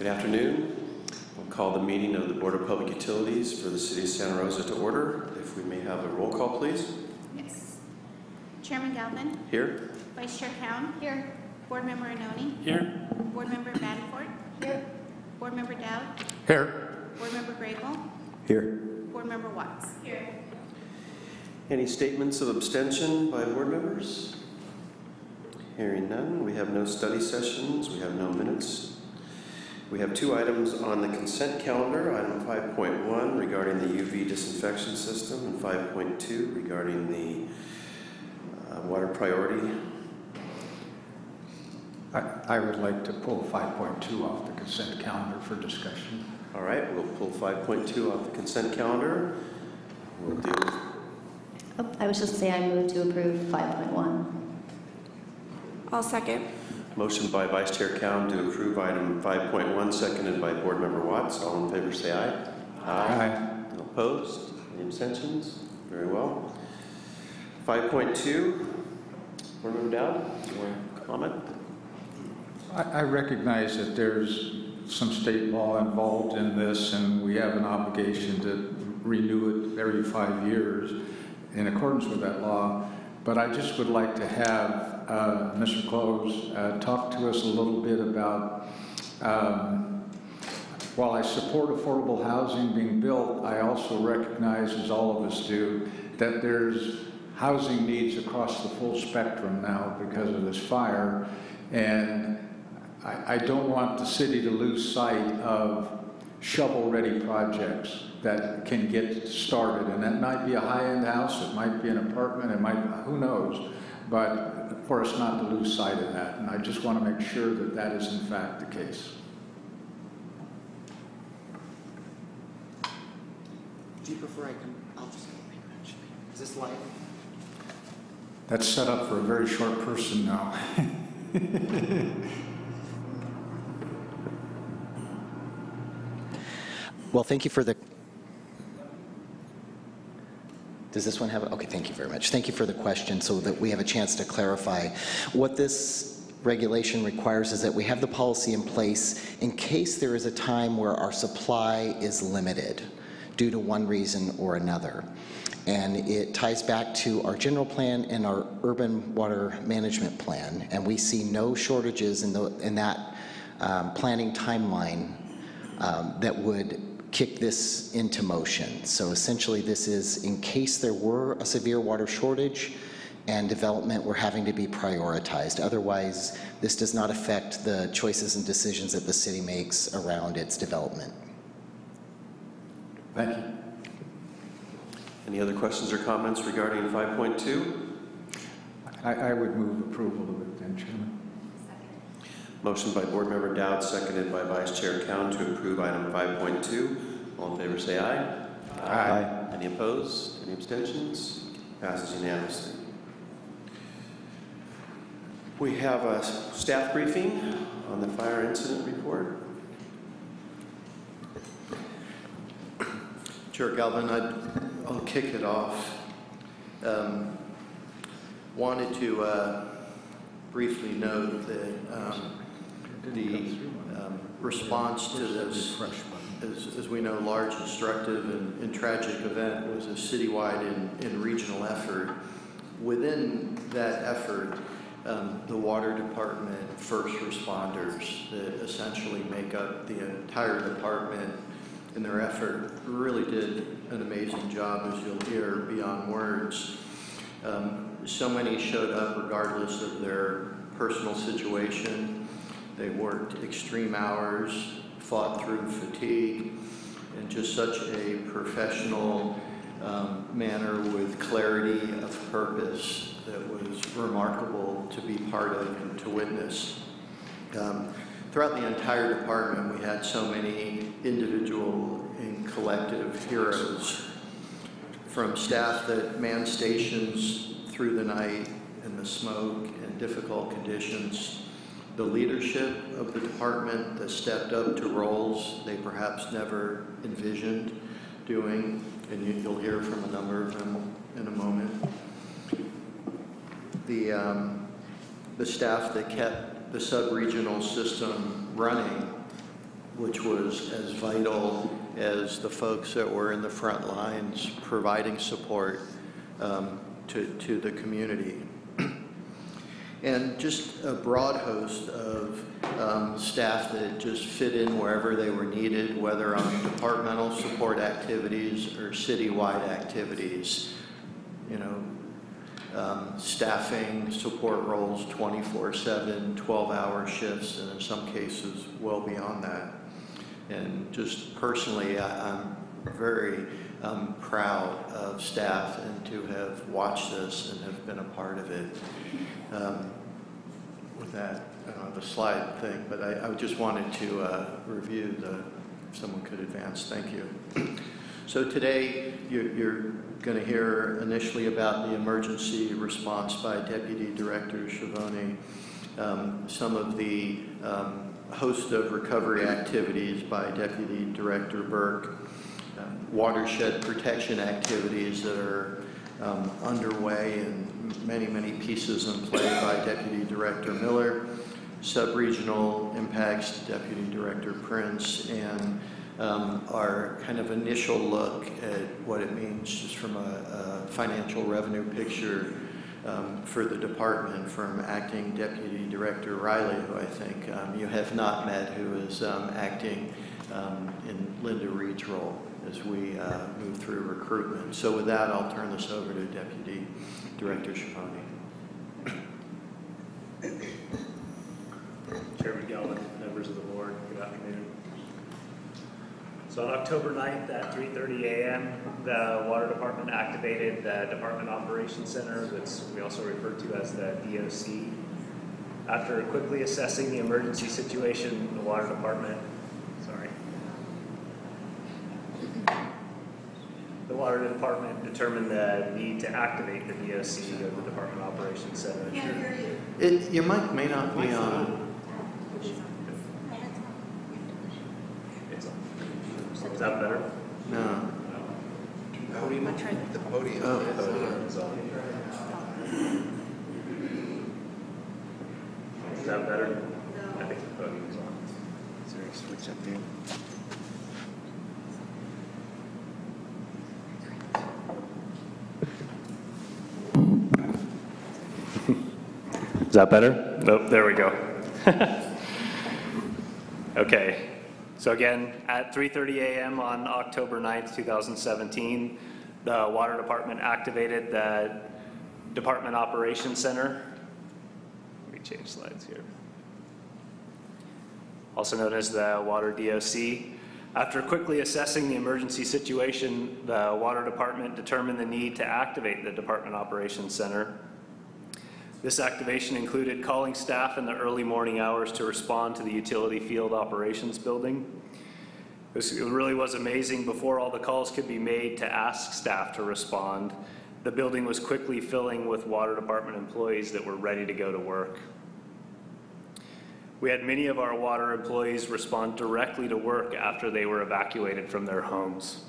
Good afternoon. We'll call the meeting of the Board of Public Utilities for the City of Santa Rosa to order. If we may have a roll call, please. Yes. Chairman Galvin. Here. Vice Chair Cowan. Here. Board Member Anoni. Here. Board Member Badenford. Here. Board Member Dowd. Here. Board Member Grable. Here. Board Member Watts. Here. Any statements of abstention by board members? Hearing none. We have no study sessions. We have no minutes. We have two items on the consent calendar. Item 5.1 regarding the UV disinfection system and 5.2 regarding the water priority. I would like to pull 5.2 off the consent calendar for discussion. All right, we'll pull 5.2 off the consent calendar. We'll do. I was just saying I move to approve 5.1. I'll second. Motion by Vice Chair Cowan to approve item 5.1, seconded by Board Member Watts. All in favor say aye. Aye. No opposed? Any abstentions? Very well. 5.2, Board Member Dowd, do you want to comment? I recognize that there's some state law involved in this, and we have an obligation to renew it every 5 years in accordance with that law. But I just would like to have Mr. Close talk to us a little bit about, while I support affordable housing being built, I also recognize, as all of us do, that there's housing needs across the full spectrum now because of this fire. And I don't want the city to lose sight of shovel-ready projects that can get started. And that might be a high-end house, it might be an apartment, it might, who knows, but for us not to lose sight of that. And I just want to make sure that that is in fact the case. Do you prefer I'll just, is this live? That's set up for a very short person now. Well, thank you for the, does this one have, okay, thank you very much. Thank you for the question so that we have a chance to clarify. What this regulation requires is that we have the policy in place in case there is a time where our supply is limited due to one reason or another. And it ties back to our general plan and our urban water management plan. And we see no shortages in that planning timeline that would kick this into motion. So essentially this is in case there were a severe water shortage and development were having to be prioritized. Otherwise, this does not affect the choices and decisions that the city makes around its development. Thank you. Any other questions or comments regarding 5.2? I would move approval of it then, Chairman. Motion by Board Member Dowd, seconded by Vice Chair Cowan to approve item 5.2. All in favor say aye. Aye. Any opposed? Any abstentions? Passes unanimously. We have a staff briefing on the fire incident report. Chair Galvin, I'll kick it off. Wanted to briefly note that the response to this, as we know, large, destructive, and tragic event was a citywide and regional effort. Within that effort, the water department, first responders that essentially make up the entire department in their effort really did an amazing job, as you'll hear, beyond words. So many showed up regardless of their personal situation. They worked extreme hours, fought through fatigue, in just such a professional manner with clarity of purpose that was remarkable to be part of and to witness. Throughout the entire department, we had so many individual and collective heroes, from staff that manned stations through the night in the smoke and difficult conditions, the leadership of the department that stepped up to roles they perhaps never envisioned doing, and you'll hear from a number of them in a moment. The staff that kept the sub-regional system running which was as vital as the folks that were in the front lines providing support to the community. And just a broad host of staff that just fit in wherever they were needed, whether on departmental support activities or citywide activities. You know, staffing support roles 24/7, 12-hour shifts, and in some cases well beyond that. And just personally, I'm very proud of staff and to have watched this and have been a part of it. With that, I don't have a slide thing, but I just wanted to review if someone could advance. Thank you. So today, you're going to hear initially about the emergency response by Deputy Director Schiavone, some of the host of recovery activities by Deputy Director Burke, watershed protection activities that are underway and many pieces in play by Deputy Director Miller, sub-regional impacts, Deputy Director Prince, and our kind of initial look at what it means just from a financial revenue picture for the department from Acting Deputy Director Riley, who I think you have not met, who is acting in Linda Reed's role as we move through recruitment. So with that, I'll turn this over to Deputy Director Schiavone. Chairman Galvin, members of the board, good afternoon. So on October 9th at 3:30 a.m., the Water Department activated the Department Operations Center, which we also refer to as the DOC. After quickly assessing the emergency situation, the Water Department, determined the need to activate the DOC, or the Department Operations Center. Your mic may not be on. It's on. Is that better? No. Podium. The podium. Oh, It's on. Is that better? I think the podium is on. Is there a switch up there? Is that better? Nope, there we go. Okay, so again, at 3:30 a.m. on October 9th, 2017, the Water Department activated the Department Operations Center. Let me change slides here. Also known as the Water DOC. After quickly assessing the emergency situation, the Water Department determined the need to activate the Department Operations Center. This activation included calling staff in the early morning hours to respond to the utility field operations building. It really was amazing. Before all the calls could be made to ask staff to respond, the building was quickly filling with Water Department employees that were ready to go to work. We had many of our water employees respond directly to work after they were evacuated from their homes.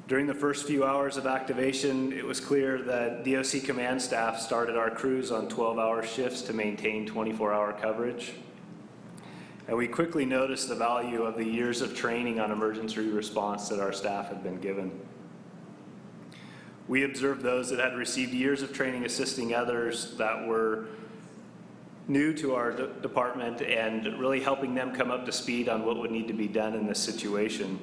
During the first few hours of activation, it was clear that DOC command staff started our crews on 12-hour shifts to maintain 24-hour coverage. And we quickly noticed the value of the years of training on emergency response that our staff had been given. We observed those that had received years of training assisting others that were new to our department and really helping them come up to speed on what would need to be done in this situation.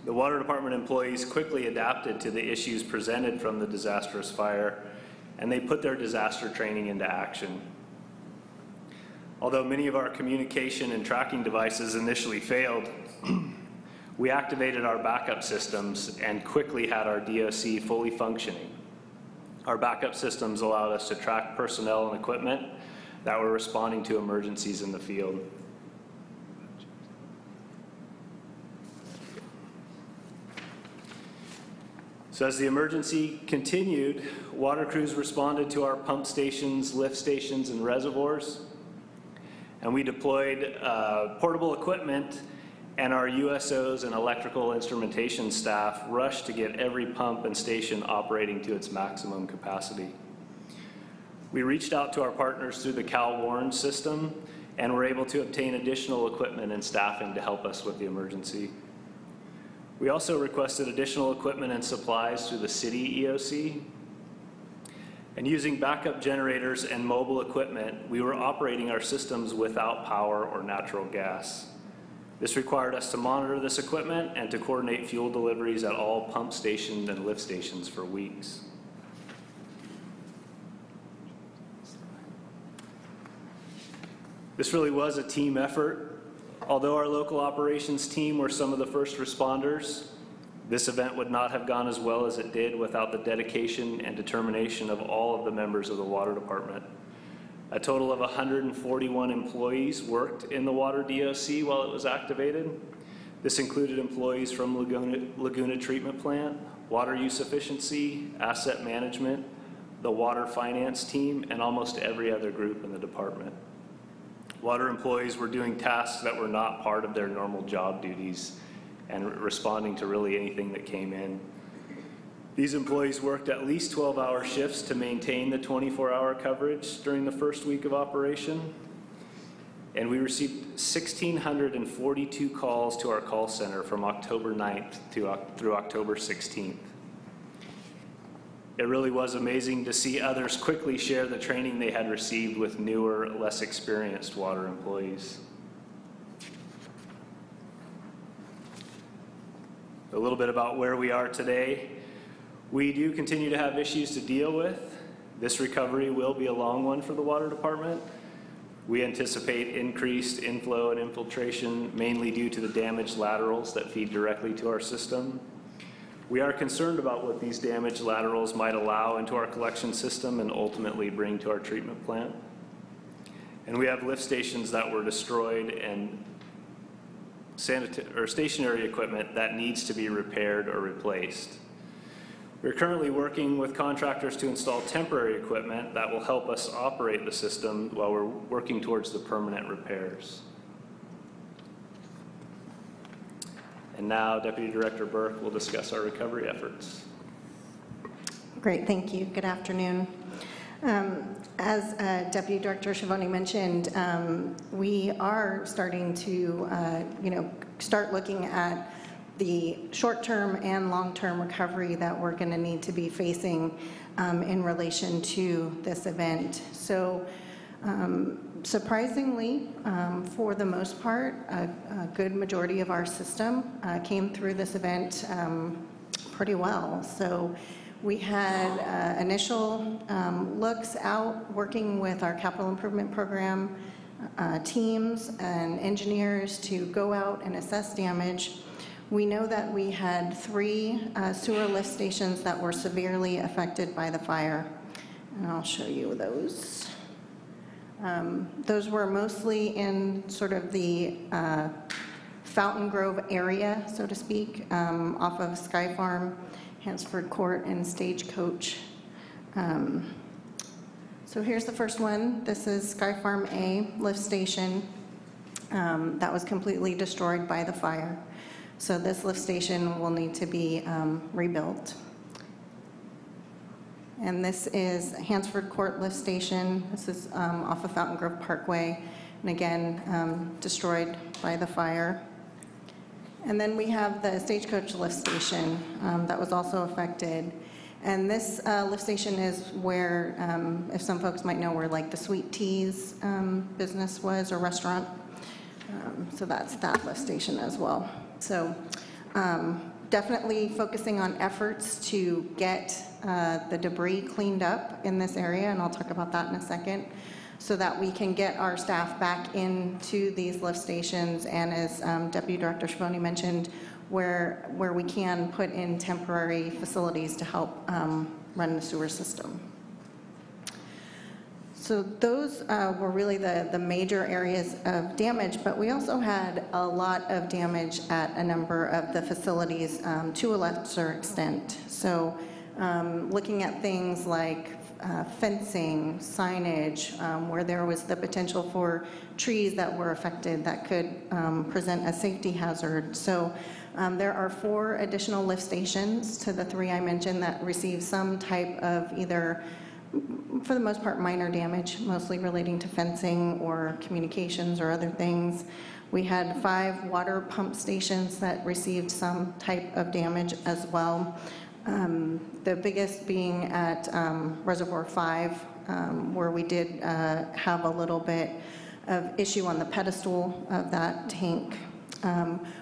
The Water Department employees quickly adapted to the issues presented from the disastrous fire, and they put their disaster training into action. Although many of our communication and tracking devices initially failed, we activated our backup systems and quickly had our DOC fully functioning. Our backup systems allowed us to track personnel and equipment that were responding to emergencies in the field. So as the emergency continued, water crews responded to our pump stations, lift stations, and reservoirs. And we deployed portable equipment, and our USOs and electrical instrumentation staff rushed to get every pump and station operating to its maximum capacity. We reached out to our partners through the Cal Warren system and were able to obtain additional equipment and staffing to help us with the emergency. We also requested additional equipment and supplies through the city EOC. And using backup generators and mobile equipment, we were operating our systems without power or natural gas. This required us to monitor this equipment and to coordinate fuel deliveries at all pump stations and lift stations for weeks. This really was a team effort. Although our local operations team were some of the first responders, this event would not have gone as well as it did without the dedication and determination of all of the members of the water department. A total of 141 employees worked in the water DOC while it was activated. This included employees from Laguna Treatment Plant, water use efficiency, asset management, the water finance team, and almost every other group in the department. Water employees were doing tasks that were not part of their normal job duties and responding to really anything that came in. These employees worked at least 12-hour shifts to maintain the 24-hour coverage during the first week of operation. And we received 1,642 calls to our call center from October 9th through October 16th. It really was amazing to see others quickly share the training they had received with newer, less experienced water employees. A little bit about where we are today. We do continue to have issues to deal with. This recovery will be a long one for the water department. We anticipate increased inflow and infiltration, mainly due to the damaged laterals that feed directly to our system. We are concerned about what these damaged laterals might allow into our collection system and ultimately bring to our treatment plant. And we have lift stations that were destroyed and stationary equipment that needs to be repaired or replaced. We're currently working with contractors to install temporary equipment that will help us operate the system while we're working towards the permanent repairs. And now Deputy Director Burke will discuss our recovery efforts. Great, thank you. Good afternoon. As Deputy Director Schiavone mentioned, we are starting to, start looking at the short-term and long-term recovery that we're going to need to be facing in relation to this event. So, surprisingly, for the most part, a good majority of our system came through this event pretty well. So we had initial looks out working with our capital improvement program teams and engineers to go out and assess damage. We know that we had 3 sewer lift stations that were severely affected by the fire, and I'll show you those. Those were mostly in sort of the Fountain Grove area, so to speak, off of Sky Farm, Hansford Court, and Stagecoach. So here's the first one. This is Sky Farm A lift station that was completely destroyed by the fire. So this lift station will need to be rebuilt. And this is Hansford Court lift station. This is off of Fountain Grove Parkway, and again, destroyed by the fire. And then we have the Stagecoach lift station that was also affected. And this lift station is where, if some folks might know, where like the Sweet Teas business was, or restaurant. So that's that lift station as well. So definitely focusing on efforts to get the debris cleaned up in this area, and I'll talk about that in a second, so that we can get our staff back into these lift stations, and as Deputy Director Schiavone mentioned, where we can put in temporary facilities to help run the sewer system. So those were really the major areas of damage, but we also had a lot of damage at a number of the facilities to a lesser extent. So looking at things like fencing, signage, where there was the potential for trees that were affected that could present a safety hazard. So there are 4 additional lift stations to the 3 I mentioned that receive some type of either for the most part, minor damage, mostly relating to fencing or communications or other things. We had 5 water pump stations that received some type of damage as well. The biggest being at Reservoir 5, where we did have a little bit of issue on the pedestal of that tank.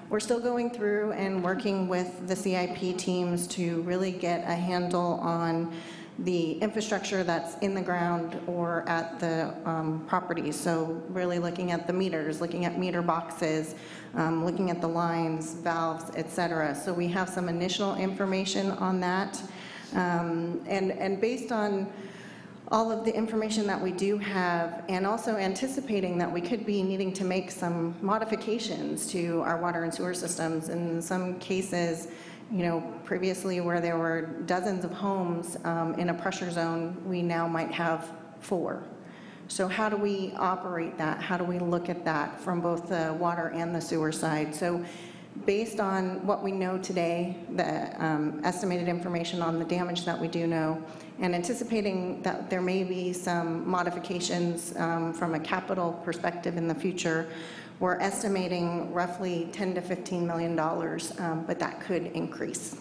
We're still going through and working with the CIP teams to really get a handle on the infrastructure that's in the ground or at the properties. So really looking at the meters, looking at meter boxes, looking at the lines, valves, et cetera. So we have some initial information on that. And based on all of the information that we do have, and also anticipating that we could be needing to make some modifications to our water and sewer systems. In some cases, you know, previously where there were dozens of homes in a pressure zone, we now might have 4. So how do we operate that? How do we look at that from both the water and the sewer side? So based on what we know today, the estimated information on the damage that we do know, and anticipating that there may be some modifications from a capital perspective in the future, we're estimating roughly $10 to $15 million, but that could increase.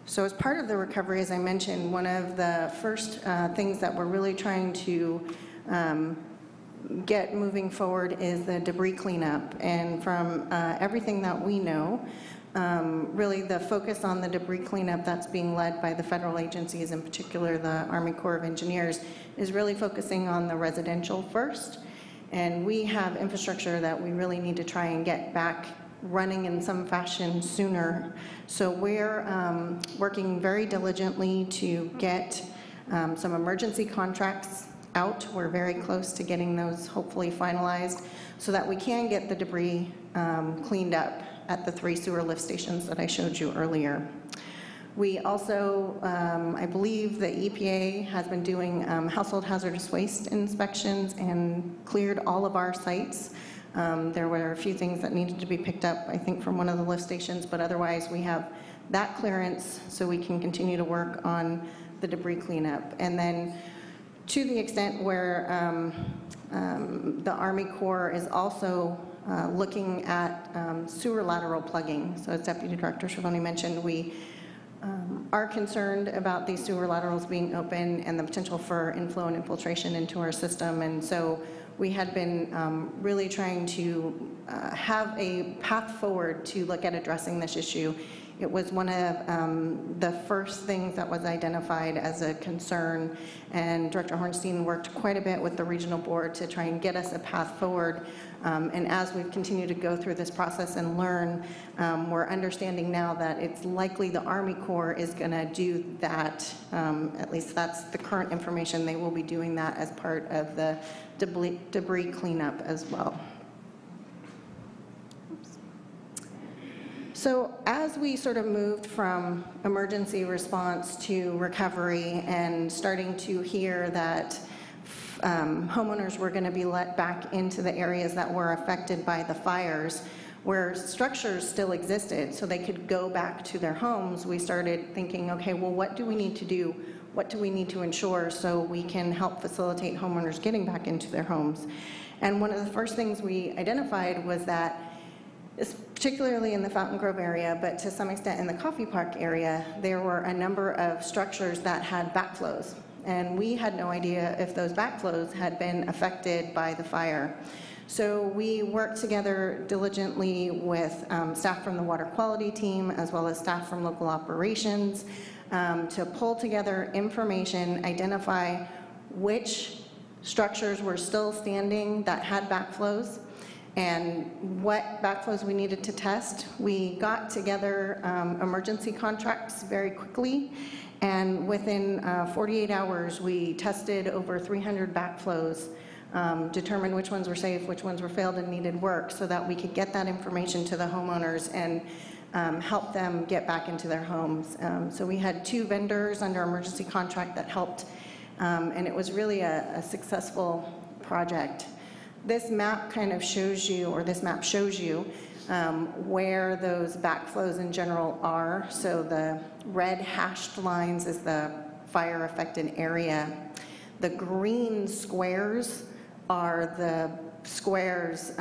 So as part of the recovery, as I mentioned, one of the first things that we're really trying to get moving forward is the debris cleanup. And from everything that we know, really the focus on the debris cleanup that's being led by the federal agencies, in particular the Army Corps of Engineers, is really focusing on the residential first. And we have infrastructure that we really need to try and get back running in some fashion sooner. So we're working very diligently to get some emergency contracts out. We're very close to getting those hopefully finalized so that we can get the debris cleaned up at the 3 sewer lift stations that I showed you earlier. We also, I believe the EPA has been doing household hazardous waste inspections and cleared all of our sites. There were a few things that needed to be picked up, I think, from one of the lift stations, but otherwise we have that clearance so we can continue to work on the debris cleanup. And then to the extent where the Army Corps is also looking at sewer lateral plugging. So as Deputy Director Schiavone mentioned, we are concerned about these sewer laterals being open and the potential for inflow and infiltration into our system. And so we had been really trying to have a path forward to look at addressing this issue. It was one of the first things that was identified as a concern, and Director Hornstein worked quite a bit with the regional board to try and get us a path forward. And as we've continued to go through this process and learn, we're understanding now that it's likely the Army Corps is going to do that. At least that's the current information. They will be doing that as part of the debris cleanup as well. So as we sort of moved from emergency response to recovery and starting to hear that homeowners were going to be let back into the areas that were affected by the fires, where structures still existed so they could go back to their homes, we started thinking, okay, well, what do we need to do? What do we need to ensure so we can help facilitate homeowners getting back into their homes? And one of the first things we identified was that, particularly in the Fountain Grove area, but to some extent in the Coffee Park area, there were a number of structures that had backflows. And we had no idea if those backflows had been affected by the fire. So we worked together diligently with staff from the water quality team as well as staff from local operations to pull together information, identify which structures were still standing that had backflows, and what backflows we needed to test. We got together emergency contracts very quickly, and within 48 hours, we tested over 300 backflows, determined which ones were safe, which ones were failed and needed work, so that we could get that information to the homeowners and help them get back into their homes. So we had 2 vendors under emergency contract that helped, and it was really a successful project. This map kind of shows you, or this map shows you, where those backflows in general are. So the red hashed lines is the fire affected area. The green squares are the squares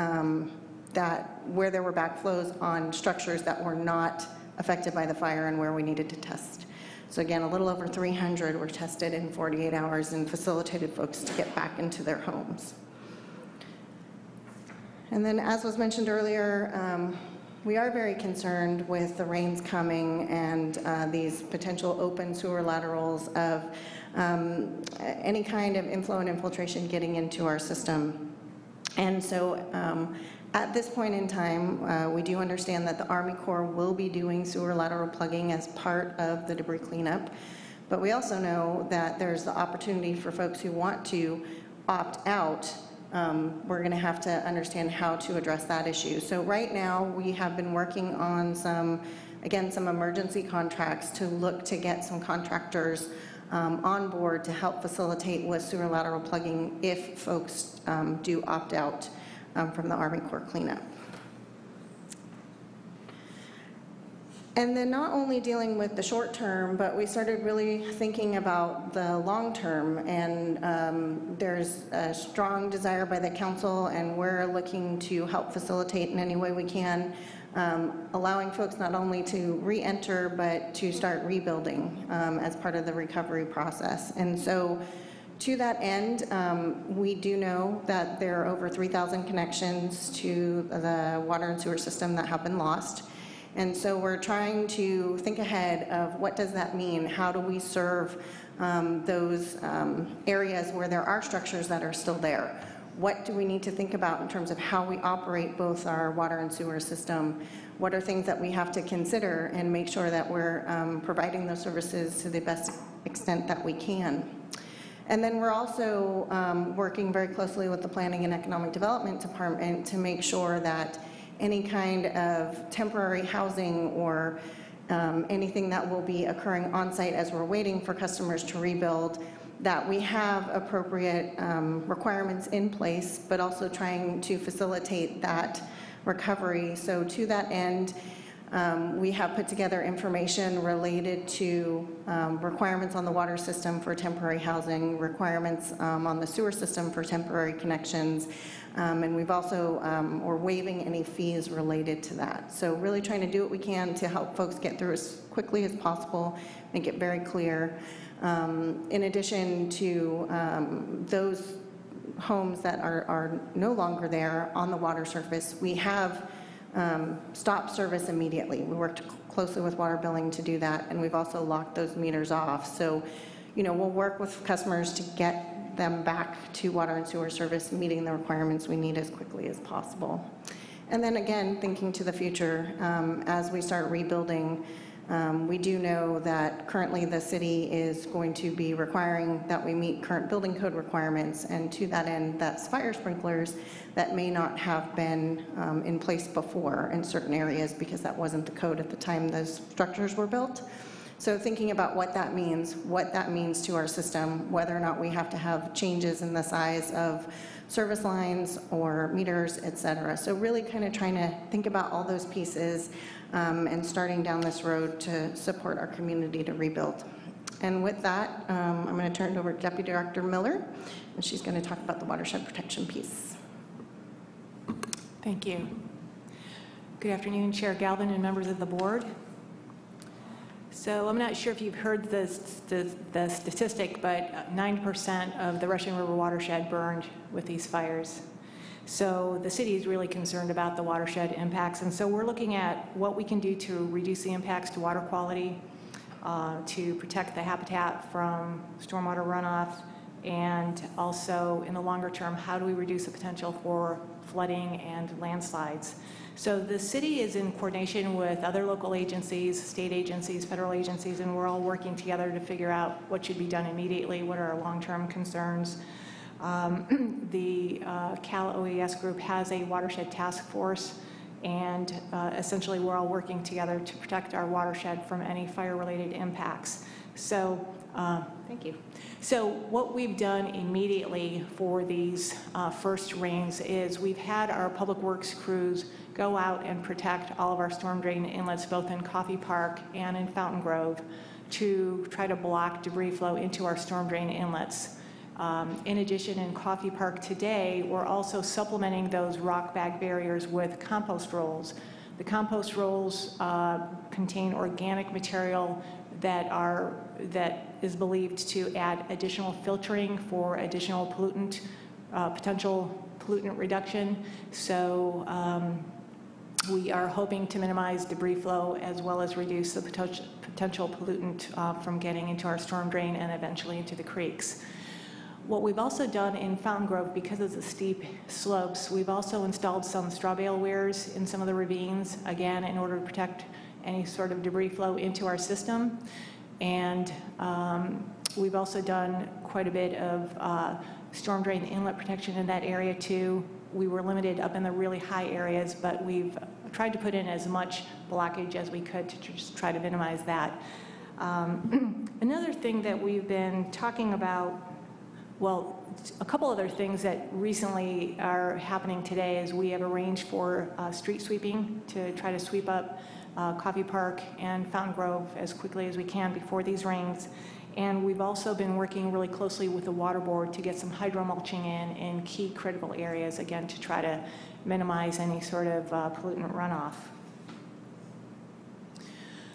that where there were backflows on structures that were not affected by the fire and where we needed to test. So again, a little over 300 were tested in 48 hours and facilitated folks to get back into their homes. And then, as was mentioned earlier, we are very concerned with the rains coming and these potential open sewer laterals of any kind of inflow and infiltration getting into our system. And so at this point in time, we do understand that the Army Corps will be doing sewer lateral plugging as part of the debris cleanup. But we also know that there's the opportunity for folks who want to opt out. We're going to have to understand how to address that issue. So right now, we have been working on some emergency contracts to look to get some contractors on board to help facilitate with sewer lateral plugging if folks do opt out from the Army Corps cleanup. And then not only dealing with the short term, but we started really thinking about the long term, and there's a strong desire by the council, and we're looking to help facilitate in any way we can, allowing folks not only to re-enter, but to start rebuilding as part of the recovery process. And so to that end, we do know that there are over 3,000 connections to the water and sewer system that have been lost. And so we're trying to think ahead of what does that mean? How do we serve those areas where there are structures that are still there? What do we need to think about in terms of how we operate both our water and sewer system? What are things that we have to consider and make sure that we're providing those services to the best extent that we can? And then we're also working very closely with the Planning and Economic Development Department to make sure that any kind of temporary housing or anything that will be occurring on site as we're waiting for customers to rebuild, that we have appropriate requirements in place, but also trying to facilitate that recovery. So to that end, we have put together information related to requirements on the water system for temporary housing, requirements on the sewer system for temporary connections, and we've also, we're waiving any fees related to that. So really trying to do what we can to help folks get through as quickly as possible, make it very clear. In addition to those homes that are no longer there on the water surface, we have stopped service immediately. We worked closely with water billing to do that, and we've also locked those meters off. So, you know, we'll work with customers to get them back to water and sewer service, meeting the requirements we need as quickly as possible. And then again, thinking to the future, as we start rebuilding, we do know that currently the city is going to be requiring that we meet current building code requirements, and to that end, that's fire sprinklers that may not have been in place before in certain areas because that wasn't the code at the time those structures were built. So thinking about what that means to our system, whether or not we have to have changes in the size of service lines or meters, et cetera. So really kind of trying to think about all those pieces and starting down this road to support our community to rebuild. And with that, I'm going to turn it over to Deputy Director Miller, and she's going to talk about the watershed protection piece. Thank you. Good afternoon, Chair Galvin and members of the board. So I'm not sure if you've heard the statistic, but 9% of the Russian River watershed burned with these fires. So the city is really concerned about the watershed impacts, and so we're looking at what we can do to reduce the impacts to water quality, to protect the habitat from stormwater runoff, and also in the longer term, how do we reduce the potential for flooding and landslides. So the city is in coordination with other local agencies, state agencies, federal agencies, and we're all working together to figure out what should be done immediately, what are our long-term concerns. The Cal OES group has a watershed task force, and essentially we're all working together to protect our watershed from any fire-related impacts. So, thank you. So what we've done immediately for these first rains is we've had our public works crews go out and protect all of our storm drain inlets, both in Coffee Park and in Fountain Grove, to try to block debris flow into our storm drain inlets. In addition, in Coffee Park today, we're also supplementing those rock bag barriers with compost rolls. The compost rolls contain organic material that is believed to add additional filtering for additional pollutant, potential pollutant reduction. So we are hoping to minimize debris flow as well as reduce the potential pollutant from getting into our storm drain and eventually into the creeks. What we've also done in Fountain Grove, because of the steep slopes, we've also installed some straw bale weirs in some of the ravines, again, in order to protect any sort of debris flow into our system. And we've also done quite a bit of storm drain inlet protection in that area too. We were limited up in the really high areas, but we've tried to put in as much blockage as we could to just try to minimize that. Another thing that we've been talking about, well, a couple other things that recently are happening today is we have arranged for street sweeping to try to sweep up Coffee Park and Fountain Grove as quickly as we can before these rains. And we've also been working really closely with the water board to get some hydro mulching in key critical areas, again, to try to minimize any sort of pollutant runoff.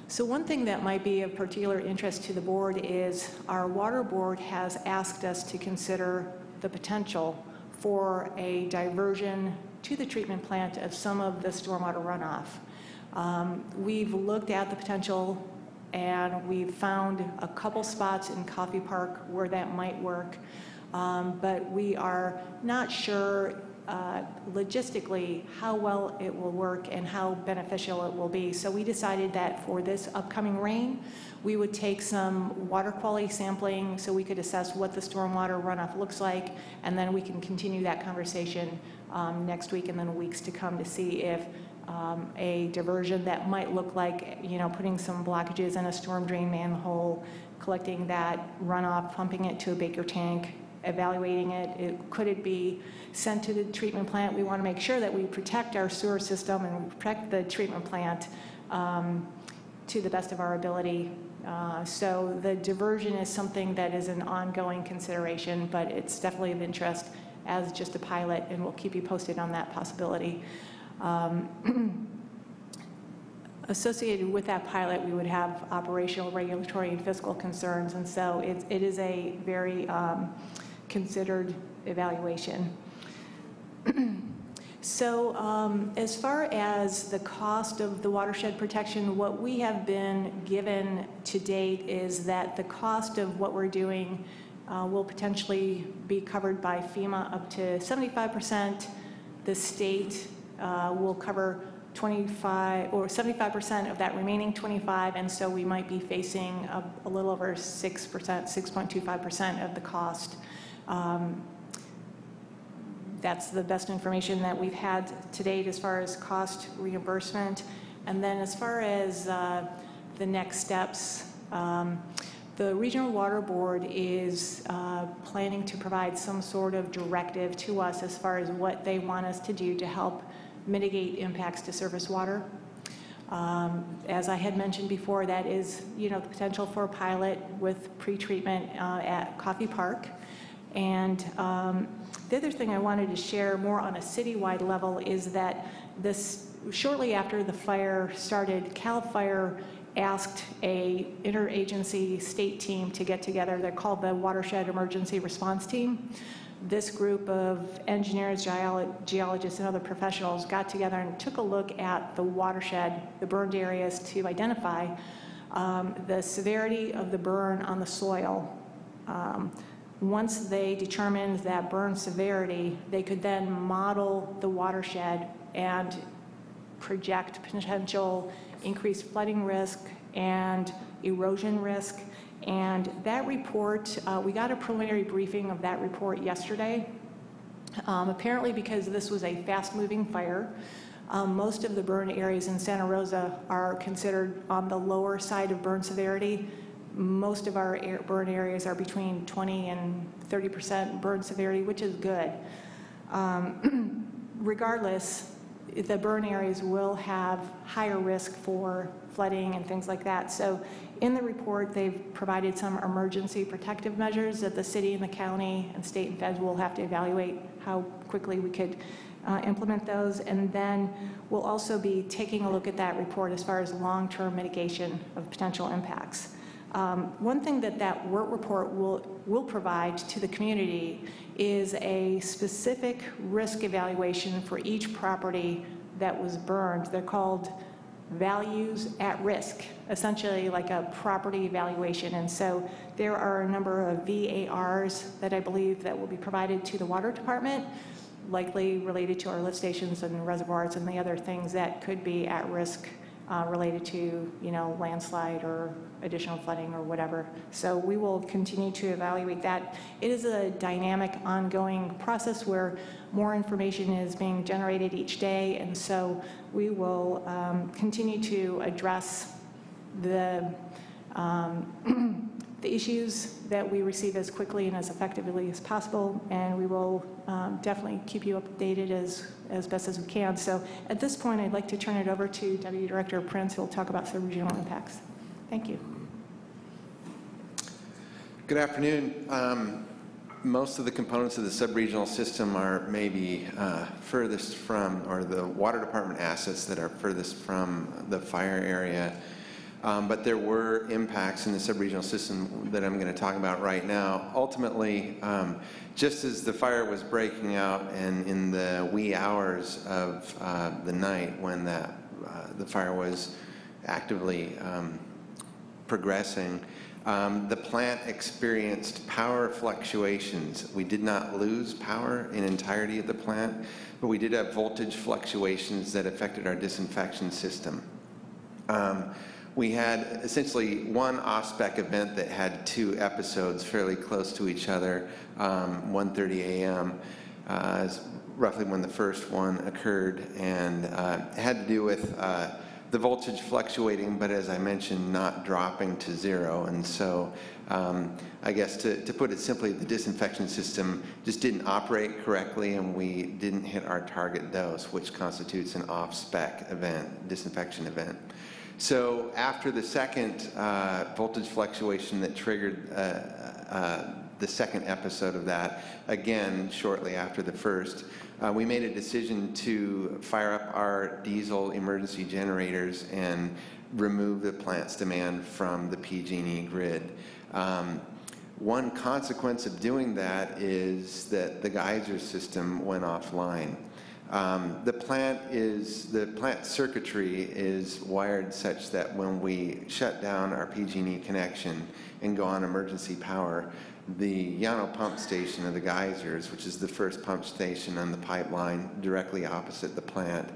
So one thing that might be of particular interest to the board is our water board has asked us to consider the potential for a diversion to the treatment plant of some of the stormwater runoff. We've looked at the potential and we've found a couple spots in Coffee Park where that might work, but we are not sure logistically how well it will work and how beneficial it will be. So we decided that for this upcoming rain, we would take some water quality sampling so we could assess what the stormwater runoff looks like, and then we can continue that conversation next week and then weeks to come to see if a diversion that might look like, you know, putting some blockages in a storm drain manhole, collecting that runoff, pumping it to a Baker tank, evaluating it. Could it be sent to the treatment plant? We want to make sure that we protect our sewer system and we protect the treatment plant to the best of our ability. So the diversion is something that is an ongoing consideration, but it's definitely of interest as just a pilot, and we'll keep you posted on that possibility. Associated with that pilot, we would have operational, regulatory, and fiscal concerns, and so it is a very considered evaluation. So as far as the cost of the watershed protection, what we have been given to date is that the cost of what we're doing will potentially be covered by FEMA up to 75%. The state will cover 25 or 75% of that remaining 25, and so we might be facing a little over 6%, 6.25% of the cost. That's the best information that we've had to date as far as cost reimbursement. And then as far as the next steps, the Regional Water Board is planning to provide some sort of directive to us as far as what they want us to do to help mitigate impacts to surface water. As I had mentioned before, that is, you know, the potential for a pilot with pre-treatment at Coffee Park. And the other thing I wanted to share more on a citywide level is that shortly after the fire started, CAL FIRE asked a interagency state team to get together. They're called the Watershed Emergency Response Team. This group of engineers, geologists, and other professionals got together and took a look at the watershed, the burned areas, to identify the severity of the burn on the soil. Once they determined that burn severity, they could then model the watershed and project potential increased flooding risk and erosion risk. And that report, we got a preliminary briefing of that report yesterday. Apparently, because this was a fast-moving fire, most of the burn areas in Santa Rosa are considered on the lower side of burn severity. Most of our burn areas are between 20 and 30% burn severity, which is good. Regardless, the burn areas will have higher risk for flooding and things like that. So in the report, they've provided some emergency protective measures that the city and the county and state and feds will have to evaluate how quickly we could implement those. And then we'll also be taking a look at that report as far as long-term mitigation of potential impacts. One thing that work report will provide to the community is a specific risk evaluation for each property that was burned. They're called values at risk, essentially like a property evaluation. And so there are a number of VARs that I believe that will be provided to the water department, likely related to our lift stations and reservoirs and the other things that could be at risk related to, landslide or additional flooding or whatever. So we will continue to evaluate that. It is a dynamic, ongoing process where more information is being generated each day, and so we will continue to address the the issues that we receive as quickly and as effectively as possible, and we will definitely keep you updated as best as we can. So at this point, I'd like to turn it over to Deputy Director Prince, who will talk about sub-regional impacts. Thank you. Good afternoon. Most of the components of the sub-regional system are maybe furthest from, or the water department assets that are furthest from the fire area. But there were impacts in the sub-regional system that I'm going to talk about right now. Ultimately, just as the fire was breaking out and in the wee hours of the night when the fire was actively progressing, the plant experienced power fluctuations. We did not lose power in entirety of the plant, but we did have voltage fluctuations that affected our disinfection system. We had essentially one off-spec event that had two episodes fairly close to each other. 1:30 a.m. Is roughly when the first one occurred, and it had to do with the voltage fluctuating, but as I mentioned, not dropping to zero. And so I guess to put it simply, the disinfection system just didn't operate correctly, and we didn't hit our target dose, which constitutes an off-spec event, disinfection event. So after the second voltage fluctuation that triggered the second episode of that, again, shortly after the first, we made a decision to fire up our diesel emergency generators and remove the plant's demand from the PG&E grid. One consequence of doing that is that the geyser system went offline. The plant circuitry is wired such that when we shut down our PG&E connection and go on emergency power, the Llano pump station of the geysers, which is the first pump station on the pipeline directly opposite the plant,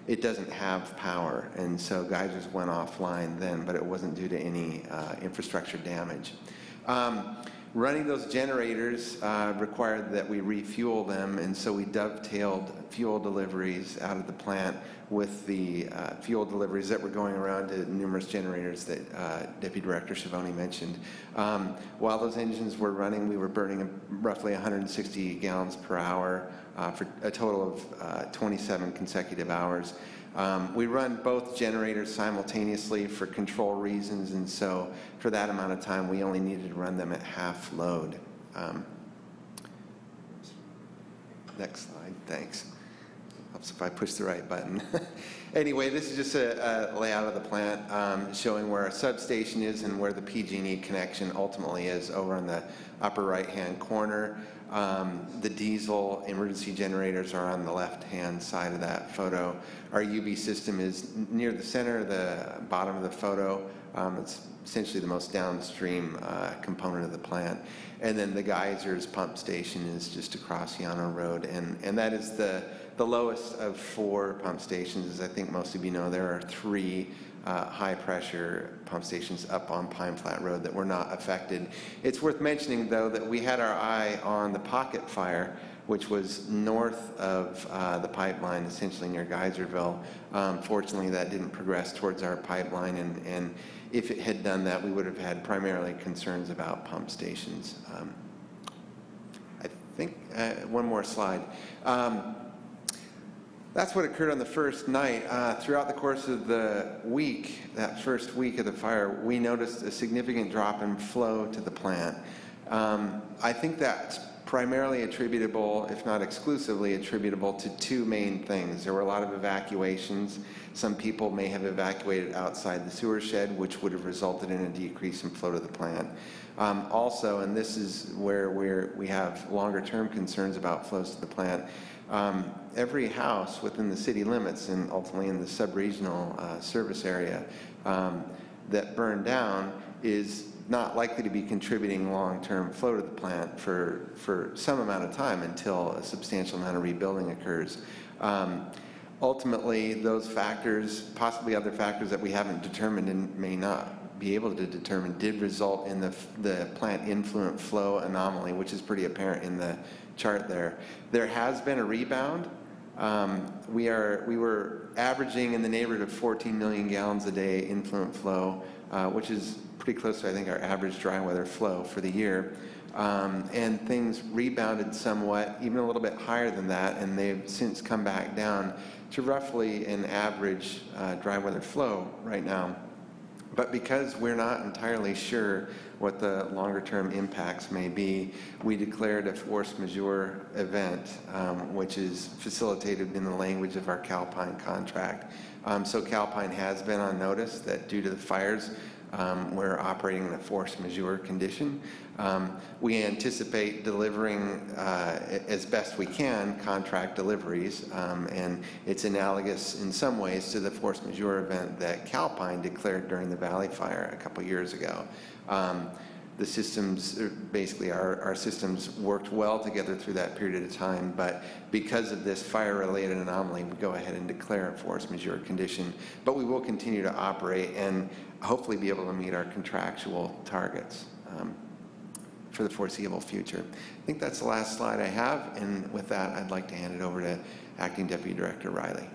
it doesn't have power, and so geysers went offline then, but it wasn't due to any infrastructure damage. Running those generators required that we refuel them, and so we dovetailed fuel deliveries out of the plant with the fuel deliveries that were going around to numerous generators that Deputy Director Schiavone mentioned. While those engines were running, we were burning roughly 160 gallons per hour for a total of 27 consecutive hours. We run both generators simultaneously for control reasons, and so for that amount of time we only needed to run them at half load. Next slide, thanks. Helps if I push the right button. Anyway, this is just a layout of the plant showing where our substation is and where the PG&E connection ultimately is over on the upper right-hand corner. The diesel emergency generators are on the left-hand side of that photo. Our UV system is near the center, the bottom of the photo. It's essentially the most downstream component of the plant. And then the geysers pump station is just across Llano Road. And that is the lowest of 4 pump stations. As I think most of you know, there are 3 high-pressure pump stations up on Pine Flat Road that were not affected. It's worth mentioning, though, that we had our eye on the pocket fire, which was north of the pipeline, essentially near Geyserville. Fortunately, that didn't progress towards our pipeline, and if it had done that, we would have had primarily concerns about pump stations. I think, one more slide. That's what occurred on the first night. Throughout the course of the week, that first week of the fire, we noticed a significant drop in flow to the plant. I think that's primarily attributable, if not exclusively attributable, to two main things. There were a lot of evacuations. Some people may have evacuated outside the sewer shed, which would have resulted in a decrease in flow to the plant. Also, and this is where we have longer-term concerns about flows to the plant, every house within the city limits and ultimately in the sub-regional service area that burned down is not likely to be contributing long-term flow to the plant for some amount of time until a substantial amount of rebuilding occurs. Ultimately, those factors, possibly other factors that we haven't determined and may not be able to determine, did result in the plant influent flow anomaly, which is pretty apparent in the chart there. There has been a rebound. We were averaging in the neighborhood of 14 million gallons a day influent flow, which is pretty close to, I think, our average dry weather flow for the year. And things rebounded somewhat, even a little bit higher than that, and they've since come back down to roughly an average dry weather flow right now. But because we're not entirely sure what the longer-term impacts may be, we declared a force majeure event, which is facilitated in the language of our Calpine contract. So Calpine has been on notice that due to the fires, we're operating in a force majeure condition. We anticipate delivering, as best we can, contract deliveries, and it's analogous in some ways to the force majeure event that Calpine declared during the Valley Fire a couple years ago. The systems, basically our systems worked well together through that period of time, but because of this fire-related anomaly, we go ahead and declare a force majeure condition. But we will continue to operate and hopefully be able to meet our contractual targets for the foreseeable future. I think that's the last slide I have, and with that, I'd like to hand it over to Acting Deputy Director Riley.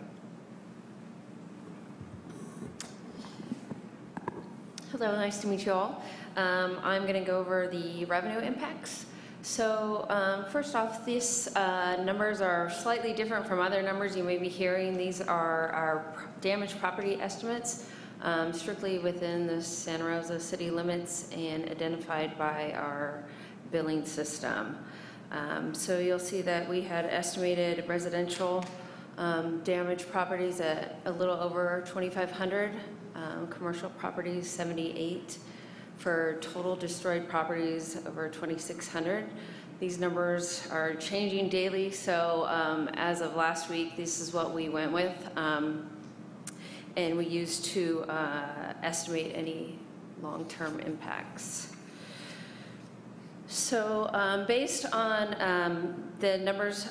Hello, nice to meet you all. I'm going to go over the revenue impacts. So first off, these numbers are slightly different from other numbers you may be hearing. These are our damaged property estimates, strictly within the Santa Rosa city limits and identified by our billing system. So you'll see that we had estimated residential damaged properties at a little over 2,500, commercial properties 78, for total destroyed properties over 2,600. These numbers are changing daily, so as of last week, this is what we went with, and we used to estimate any long-term impacts. So based on the numbers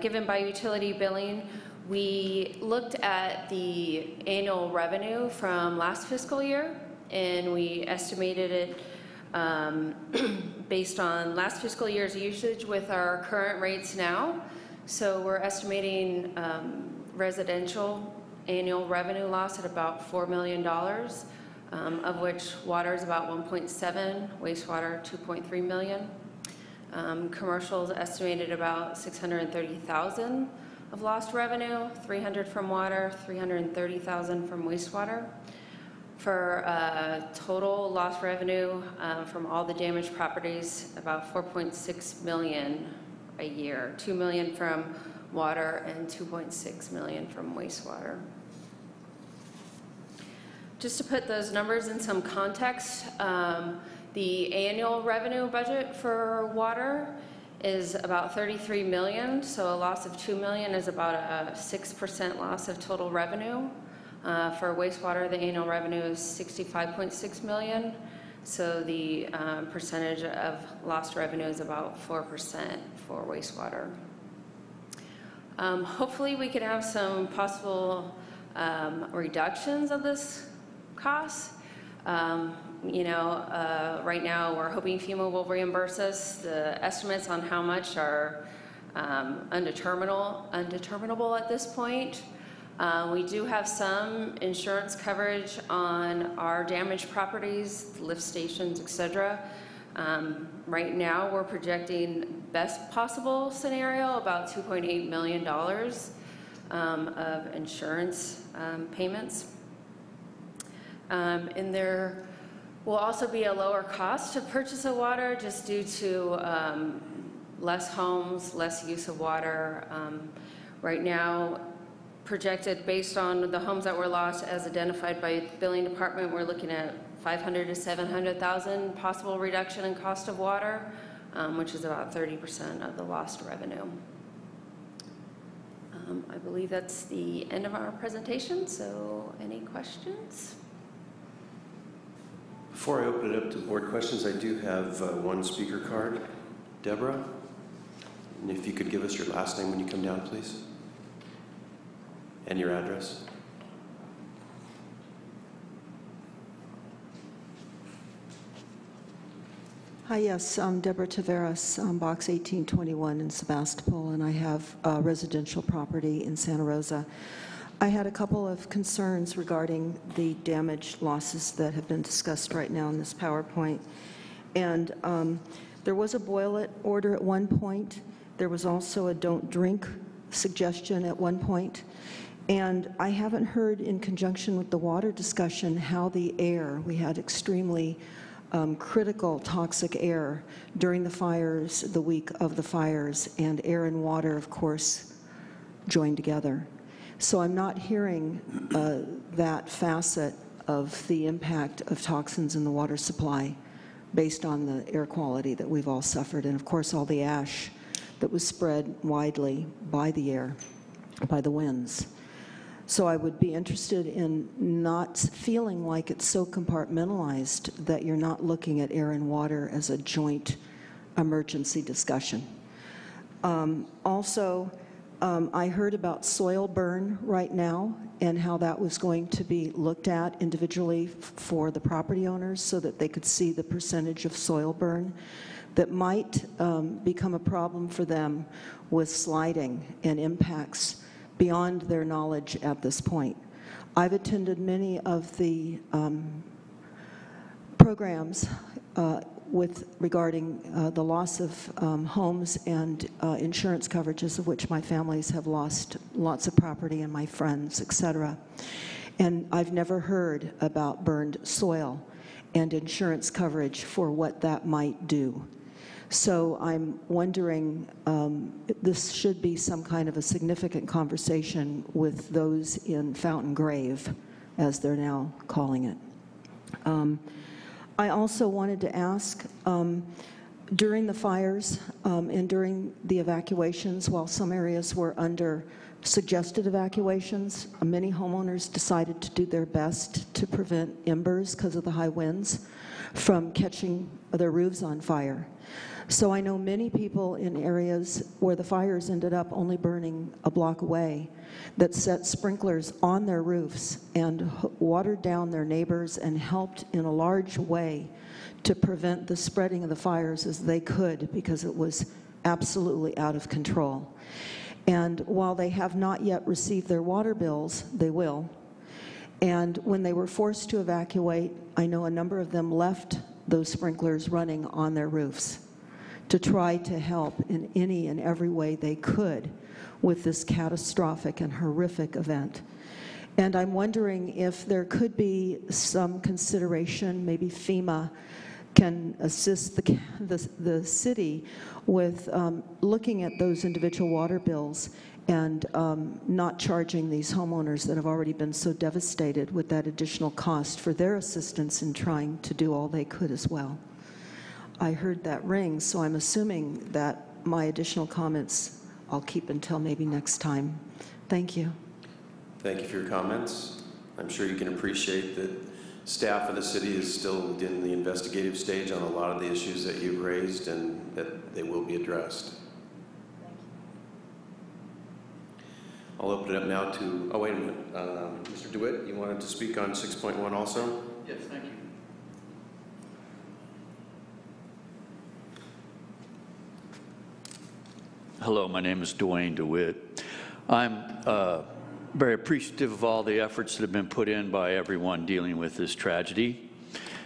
given by utility billing, we looked at the annual revenue from last fiscal year, and we estimated it based on last fiscal year's usage with our current rates now. So we're estimating residential annual revenue loss at about $4 million, of which water is about 1.7, wastewater 2.3 million. Commercial is estimated about 630,000 of lost revenue, 300 from water, 330,000 from wastewater. For total lost revenue from all the damaged properties, about 4.6 million a year, 2 million from water and 2.6 million from wastewater. Just to put those numbers in some context, the annual revenue budget for water is about 33 million, so a loss of 2 million is about a 6% loss of total revenue. For wastewater, the annual revenue is 65.6 million, so the percentage of lost revenue is about 4% for wastewater. Hopefully we can have some possible reductions of this cost. Right now we're hoping FEMA will reimburse us. The estimates on how much are undeterminable at this point. We do have some insurance coverage on our damaged properties, lift stations, etc. Right now we're projecting best possible scenario about $2.8 million. of insurance payments. And there will also be a lower cost to purchase of water just due to less homes, less use of water. Right now, projected based on the homes that were lost as identified by the billing department, we're looking at 500 to 700,000 possible reduction in cost of water, which is about 30% of the lost revenue. I believe that's the end of our presentation, so any questions? Before I open it up to board questions, I do have one speaker card. Deborah, and if you could give us your last name when you come down, please, and your address. Hi, yes, I'm Deborah Taveras, Box 1821 in Sebastopol, and I have residential property in Santa Rosa. I had a couple of concerns regarding the damage losses that have been discussed right now in this PowerPoint. And there was a boil it order at one point. There was also a don't drink suggestion at one point. And I haven't heard, in conjunction with the water discussion, how the air, we had extremely critical toxic air during the fires, the week of the fires, and air and water, of course, joined together. So I'm not hearing that facet of the impact of toxins in the water supply based on the air quality that we've all suffered, and of course all the ash that was spread widely by the air, by the winds. So I would be interested in not feeling like it's so compartmentalized that you're not looking at air and water as a joint emergency discussion. I heard about soil burn right now and how that was going to be looked at individually for the property owners so that they could see the percentage of soil burn that might become a problem for them with sliding and impacts beyond their knowledge at this point. I've attended many of the programs regarding the loss of homes and insurance coverages, of which my families have lost lots of property and my friends, etc. And I've never heard about burned soil and insurance coverage for what that might do. So I'm wondering, this should be some kind of a significant conversation with those in Fountain Grave, as they're now calling it. I also wanted to ask, during the fires and during the evacuations, while some areas were under suggested evacuations, many homeowners decided to do their best to prevent embers, because of the high winds, from catching their roofs on fire. So I know many people in areas where the fires ended up only burning a block away that set sprinklers on their roofs and watered down their neighbors and helped in a large way to prevent the spreading of the fires as they could, because it was absolutely out of control. And while they have not yet received their water bills, they will. And when they were forced to evacuate, I know a number of them left those sprinklers running on their roofs to try to help in any and every way they could with this catastrophic and horrific event. And I'm wondering if there could be some consideration, maybe FEMA can assist the city with looking at those individual water bills and not charging these homeowners that have already been so devastated with that additional cost for their assistance in trying to do all they could as well. I heard that ring, so I'm assuming that my additional comments I'll keep until maybe next time. Thank you. Thank you for your comments. I'm sure you can appreciate that staff of the city is still in the investigative stage on a lot of the issues that you've raised, and that they will be addressed. I'll open it up now to, oh wait a minute, Mr. DeWitt, you wanted to speak on 6.1 also? Yes, thank you. Hello, my name is Dwayne DeWitt. I'm very appreciative of all the efforts that have been put in by everyone dealing with this tragedy.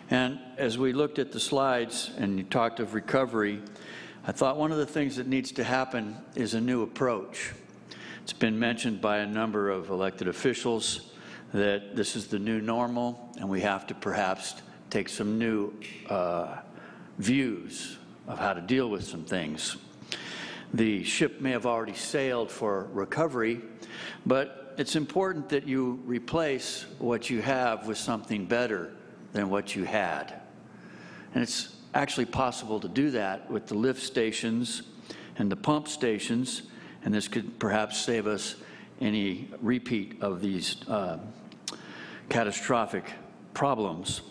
And as we looked at the slides and you talked of recovery, I thought one of the things that needs to happen is a new approach. It's been mentioned by a number of elected officials that this is the new normal, and we have to perhaps take some new views of how to deal with some things. The ship may have already sailed for recovery, but it's important that you replace what you have with something better than what you had. And it's actually possible to do that with the lift stations and the pump stations, and this could perhaps save us any repeat of these catastrophic problems.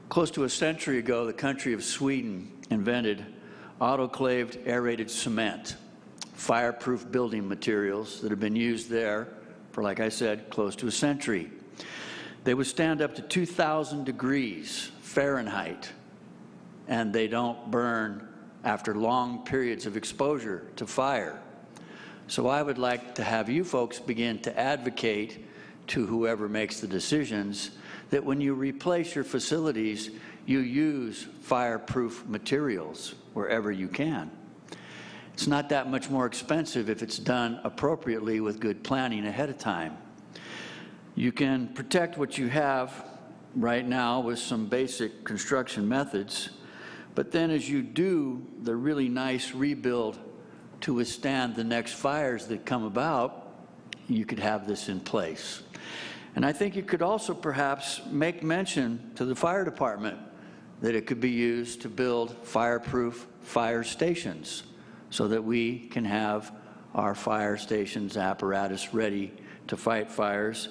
Close to a century ago, the country of Sweden invented autoclaved aerated cement, fireproof building materials that have been used there for, like I said, close to a century. They would stand up to 2,000 degrees Fahrenheit, and they don't burn after long periods of exposure to fire. So I would like to have you folks begin to advocate to whoever makes the decisions that when you replace your facilities, you use fireproof materials wherever you can. It's not that much more expensive if it's done appropriately with good planning ahead of time. You can protect what you have right now with some basic construction methods, but then as you do the really nice rebuild to withstand the next fires that come about, you could have this in place. And I think you could also perhaps make mention to the fire department that it could be used to build fireproof fire stations so that we can have our fire stations apparatus ready to fight fires.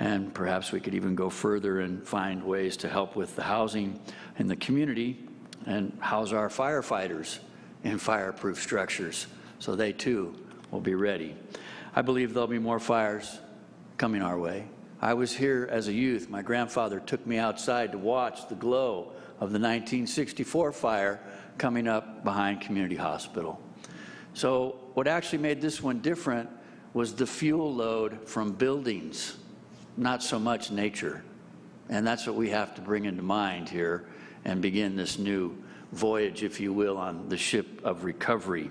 And perhaps we could even go further and find ways to help with the housing in the community and house our firefighters in fireproof structures so they too will be ready. I believe there'll be more fires coming our way. I was here as a youth. My grandfather took me outside to watch the glow of the 1964 fire coming up behind Community Hospital. So what actually made this one different was the fuel load from buildings, not so much nature. And that's what we have to bring into mind here and begin this new voyage, if you will, on the ship of recovery.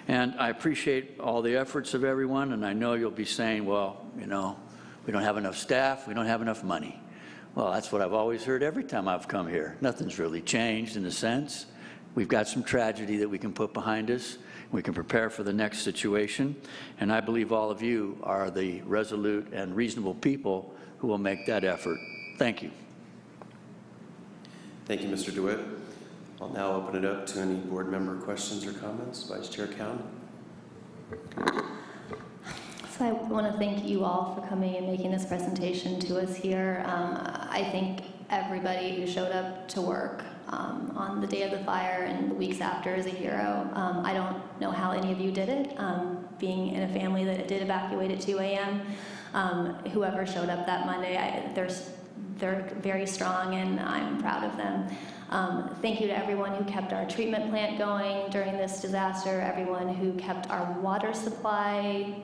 And I appreciate all the efforts of everyone, and I know you'll be saying, well, you know, we don't have enough staff, we don't have enough money. Well, that's what I've always heard every time I've come here. Nothing's really changed in a sense. We've got some tragedy that we can put behind us. We can prepare for the next situation. And I believe all of you are the resolute and reasonable people who will make that effort. Thank you. Thank you, Mr. DeWitt. I'll now open it up to any board member questions or comments. Vice Chair Cowan. So I want to thank you all for coming and making this presentation to us here. I think everybody who showed up to work on the day of the fire and the weeks after is a hero. I don't know how any of you did it, being in a family that did evacuate at 2 a.m. Whoever showed up that Monday, they're very strong, and I'm proud of them. Thank you to everyone who kept our treatment plant going during this disaster, everyone who kept our water supply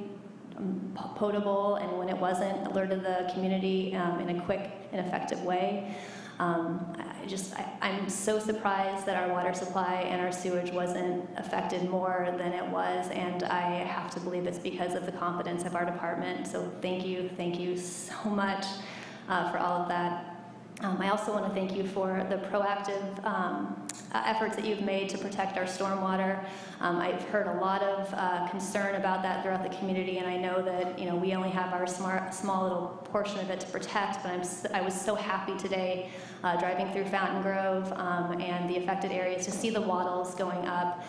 potable, and when it wasn't, alerted the community in a quick and effective way. I'm so surprised that our water supply and our sewage wasn't affected more than it was, and I have to believe it's because of the competence of our department. So thank you so much for all of that. I also want to thank you for the proactive efforts that you've made to protect our stormwater. I've heard a lot of concern about that throughout the community, and I know that we only have our small little portion of it to protect, but I was so happy today driving through Fountain Grove and the affected areas to see the wattles going up.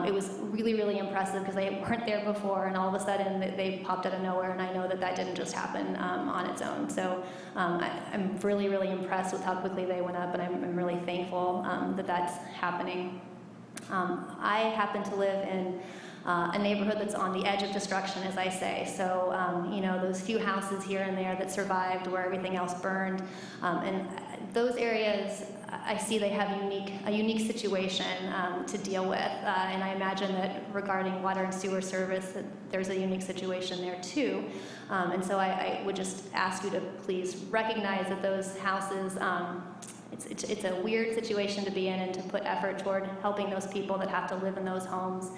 It was really, really impressive because they weren't there before, and all of a sudden they popped out of nowhere, and I know that that didn't just happen on its own. So I'm really, really impressed with how quickly they went up, and I'm really thankful that that's happening. I happen to live in a neighborhood that's on the edge of destruction, as I say. So, those few houses here and there that survived where everything else burned, and those areas, I see they have a unique situation to deal with, and I imagine that regarding water and sewer service, that there's a unique situation there too. And so I would just ask you to please recognize that those houses it's a weird situation to be in, and to put effort toward helping those people that have to live in those homes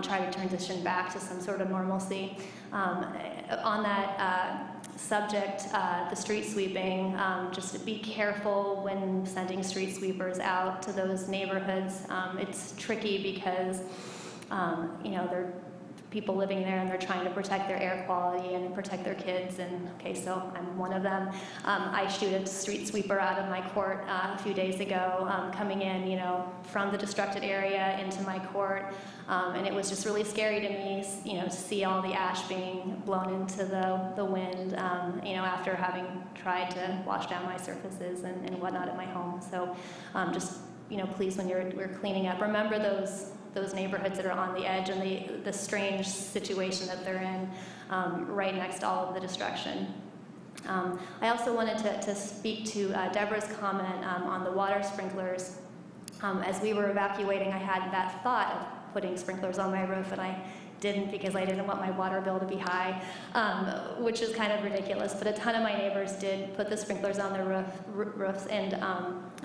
try to transition back to some sort of normalcy. On that subject, the street sweeping, just to be careful when sending street sweepers out to those neighborhoods. It's tricky because they're people living there and they're trying to protect their air quality and protect their kids, and okay, so I'm one of them. I shoot a street sweeper out of my court a few days ago, coming in, from the destructed area into my court, and it was just really scary to me, to see all the ash being blown into the wind, after having tried to wash down my surfaces and whatnot at my home. So please, when we're cleaning up, remember those neighborhoods that are on the edge and the strange situation that they're in, right next to all of the destruction. I also wanted to speak to Deborah's comment on the water sprinklers. As we were evacuating, I had that thought of putting sprinklers on my roof, and I didn't because I didn't want my water bill to be high, which is kind of ridiculous. But a ton of my neighbors did put the sprinklers on their roofs, and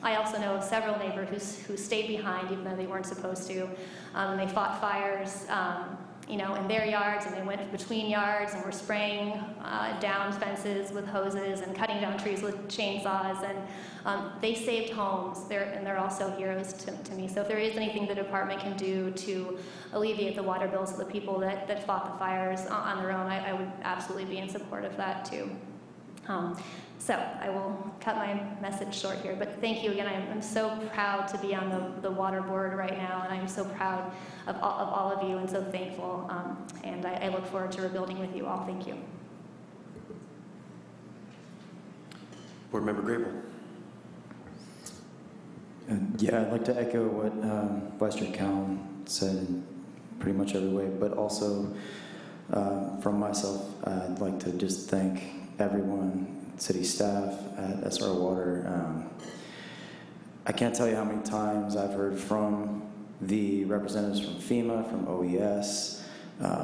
I also know of several neighbors who stayed behind even though they weren't supposed to. They fought fires, in their yards, and they went between yards and were spraying down fences with hoses and cutting down trees with chainsaws, and they saved homes. They're also heroes to me. So if there is anything the department can do to alleviate the water bills of the people that fought the fires on their own, I would absolutely be in support of that too. So I will cut my message short here, but thank you again. I'm so proud to be on the water board right now, and I'm so proud of all of you and so thankful, and I look forward to rebuilding with you all. Thank you. Board Member Grable. Yeah, I'd like to echo what Vice Chair Cowan said in pretty much every way, but also from myself, I'd like to just thank everyone, city staff at SR Water. I can't tell you how many times I've heard from the representatives from FEMA, from OES,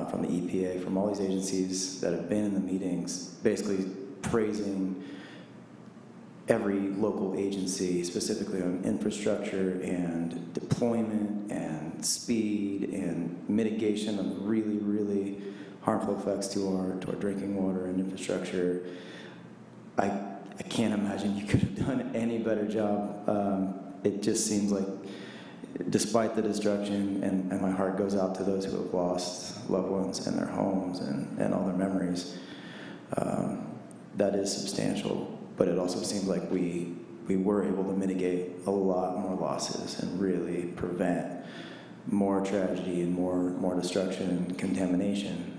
from the EPA, from all these agencies that have been in the meetings, basically praising every local agency, specifically on infrastructure and deployment and speed and mitigation of really, really harmful effects to our drinking water and infrastructure. I can't imagine you could have done any better job. It just seems like, despite the destruction, and my heart goes out to those who have lost loved ones and their homes and all their memories, that is substantial. But it also seems like we were able to mitigate a lot more losses and really prevent more tragedy and more destruction and contamination.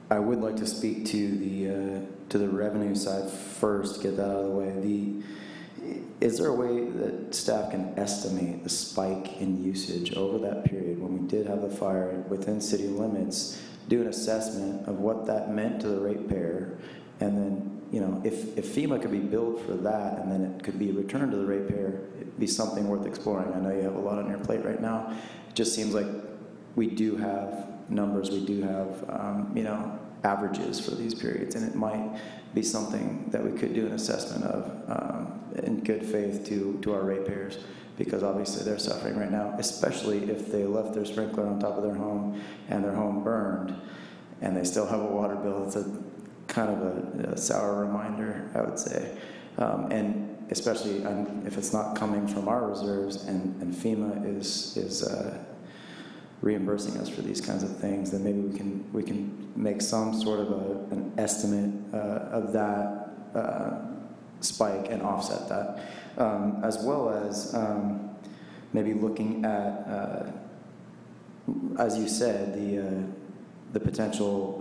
I would like to speak to the revenue side first, get that out of the way. Is there a way that staff can estimate the spike in usage over that period when we did have the fire within city limits, do an assessment of what that meant to the ratepayer, and then, if FEMA could be billed for that and then it could be returned to the ratepayer, it'd be something worth exploring. I know you have a lot on your plate right now. It just seems like we do have numbers, we do have, averages for these periods, and it might be something that we could do an assessment of in good faith to our ratepayers, because obviously they're suffering right now, especially if they left their sprinkler on top of their home and their home burned and they still have a water bill. It's a kind of a sour reminder, I would say, and especially if it's not coming from our reserves and FEMA is reimbursing us for these kinds of things, then maybe we can make some sort of an estimate of that spike and offset that, as well as maybe looking at, as you said, the potential,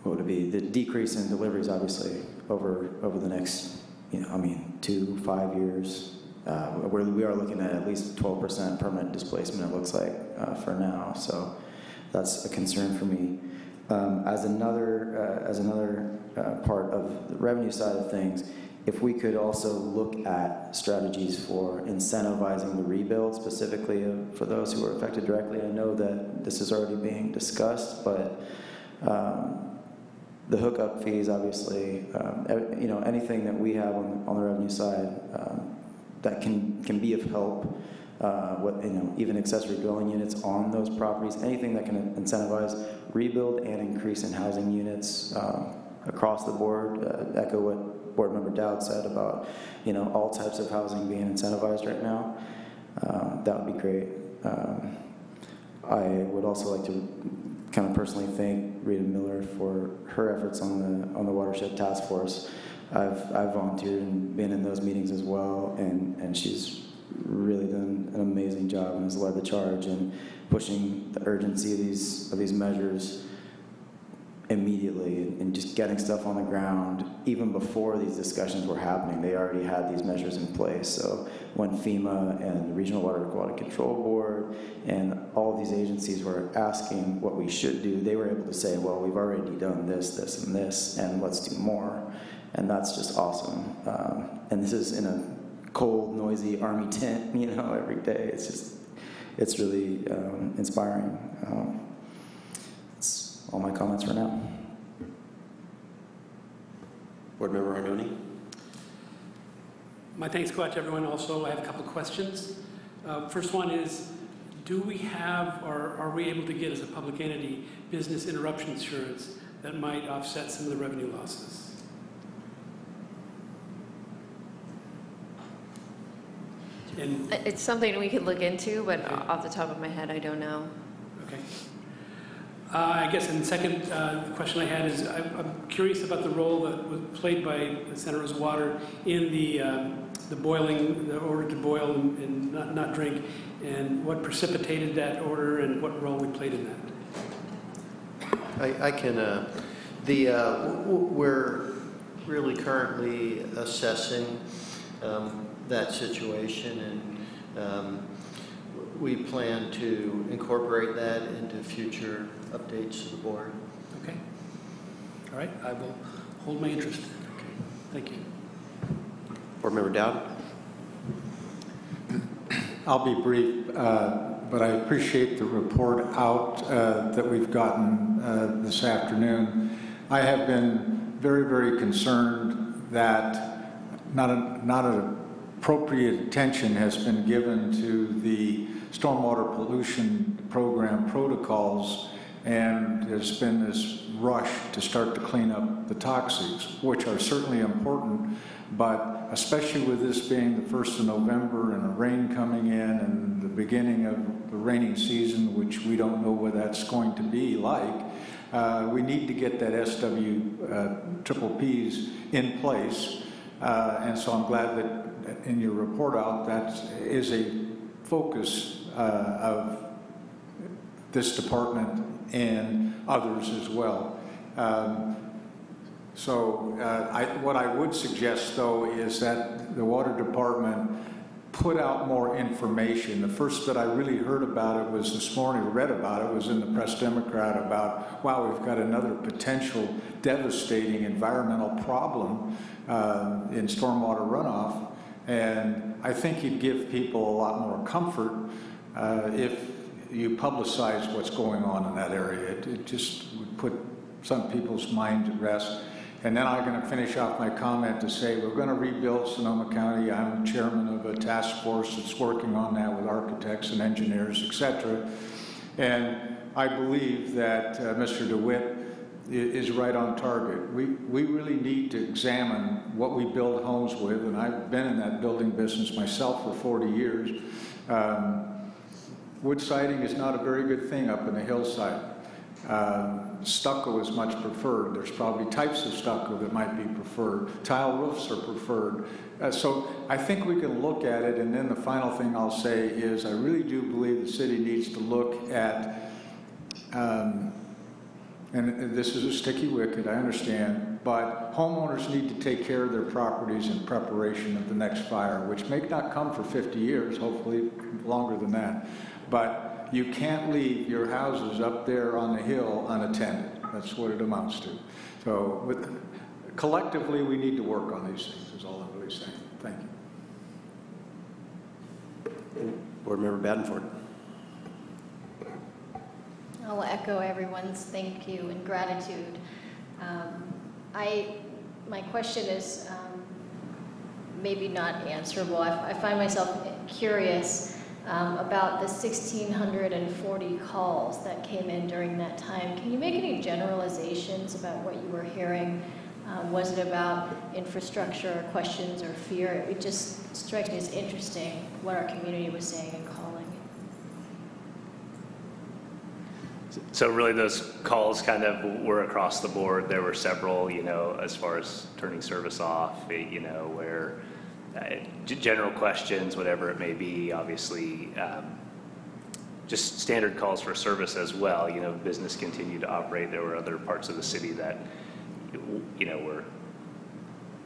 what would it be, the decrease in deliveries, obviously, over the next, 2 to 5 years. We are looking at least 12% permanent displacement, it looks like, for now. So that's a concern for me. As another part of the revenue side of things, if we could also look at strategies for incentivizing the rebuild, specifically for those who are affected directly. I know that this is already being discussed, but the hookup fees, obviously, you know, anything that we have on the revenue side that can be of help. What, you know, even accessory dwelling units on those properties, anything that can incentivize rebuild and increase in housing units across the board. Echo what Board Member Dowd said about, you know, all types of housing being incentivized right now. That would be great. I would also like to kind of personally thank Rita Miller for her efforts on the Watershed Task Force. I've volunteered and been in those meetings as well, and she's really done an amazing job and has led the charge in pushing the urgency of these measures immediately and just getting stuff on the ground. Even before these discussions were happening, they already had these measures in place. So when FEMA and the Regional Water Quality Control Board and all of these agencies were asking what we should do, they were able to say, well, we've already done this, this, and this, and let's do more. And that's just awesome. And this is in a cold, noisy Army tent, you know, every day. It's really inspiring. That's all my comments for now. Board Member Arnone. My thanks go out to everyone also. I have a couple of questions. First one is, do we have, or are we able to get as a public entity, business interruption insurance that might offset some of the revenue losses? And It's something we could look into, but off the top of my head, I don't know. okay. I guess, and the second question I had is, I'm curious about the role that was played by Senator Rosa Water in the boiling, the order to boil and not drink, and what precipitated that order and what role we played in that. I can, we're really currently assessing that situation, and we plan to incorporate that into future updates to the board. Okay. All right. I will hold my interest. Okay. Thank you. Board Member Dowd. I'll be brief, but I appreciate the report out that we've gotten this afternoon. I have been very, very concerned that not an appropriate attention has been given to the stormwater pollution program protocols, and there's been this rush to start to clean up the toxics, which are certainly important, but especially with this being the 1st of November and the rain coming in and the beginning of the raining season, which we don't know what that's going to be like, we need to get that SWPPs in place. And so I'm glad that in your report out, that is a focus of this department and others as well. What I would suggest, though, is that the water department put out more information. The first that I really heard about it was this morning, read about it, was in the Press Democrat about, wow, we've got another potential devastating environmental problem in stormwater runoff. And I think you'd give people a lot more comfort if you publicize what's going on in that area. It just would put some people's minds at rest. And then I'm going to finish off my comment to say we're going to rebuild Sonoma County. I'm chairman of a task force that's working on that with architects and engineers, etc. And I believe that Mr. DeWitt is right on target. We really need to examine what we build homes with, and I've been in that building business myself for 40 years. Wood siding is not a very good thing up in the hillside. Stucco is much preferred. There's probably types of stucco that might be preferred. Tile roofs are preferred. So I think we can look at it, and then the final thing I'll say is I really do believe the city needs to look at, and this is a sticky wicket, I understand, but homeowners need to take care of their properties in preparation of the next fire, which may not come for 50 years, hopefully longer than that. But you can't leave your houses up there on the hill unattended. That's what it amounts to. So collectively, we need to work on these things, is all I'm really saying. Thank you. Board Member Badenford. I'll echo everyone's thank you and gratitude. My question is maybe not answerable. I find myself curious about the 1,640 calls that came in during that time. Can you make any generalizations about what you were hearing? Was it about infrastructure or questions or fear? It just strikes me as interesting what our community was saying and calling. So really those calls kind of were across the board. There were several, you know, as far as turning service off, you know, where general questions, whatever it may be, obviously just standard calls for service as well. You know, business continued to operate. There were other parts of the city that, you know, were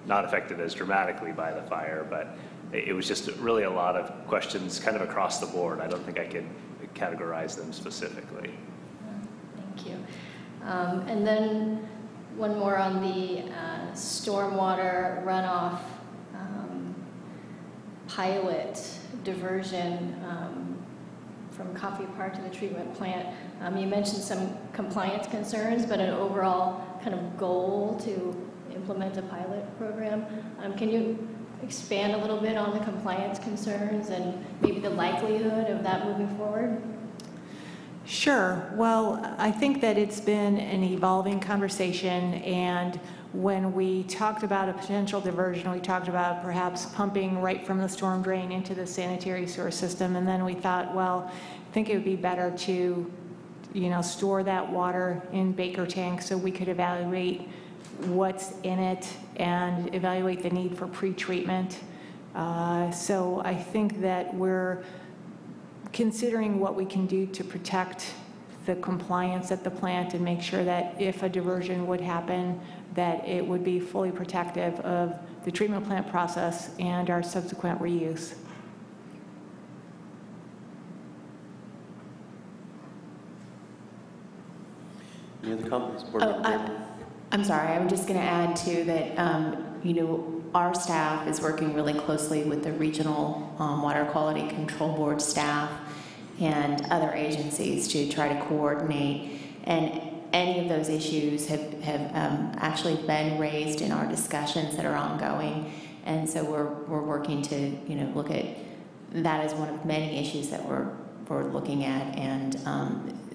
not affected as dramatically by the fire, but it was just really a lot of questions kind of across the board. I don't think I could categorize them specifically. Thank you. And then one more on the stormwater runoff pilot diversion from Coffee Park to the treatment plant. You mentioned some compliance concerns, but an overall kind of goal to implement a pilot program. Can you expand a little bit on the compliance concerns and maybe the likelihood of that moving forward? Sure. Well, I think that it's been an evolving conversation, and when we talked about a potential diversion, we talked about perhaps pumping right from the storm drain into the sanitary sewer system, and then we thought, well, I think it would be better to, you know, store that water in Baker tanks so we could evaluate what's in it and evaluate the need for pretreatment. So I think that we're considering what we can do to protect the compliance at the plant and make sure that if a diversion would happen, that it would be fully protective of the treatment plant process and our subsequent reuse. Any other comments? I'm sorry, I'm just going to add too that, you know, our staff is working really closely with the regional water quality control board staff and other agencies to try to coordinate, and any of those issues have actually been raised in our discussions that are ongoing, and so we're working to, you know, look at that as one of many issues that we're looking at and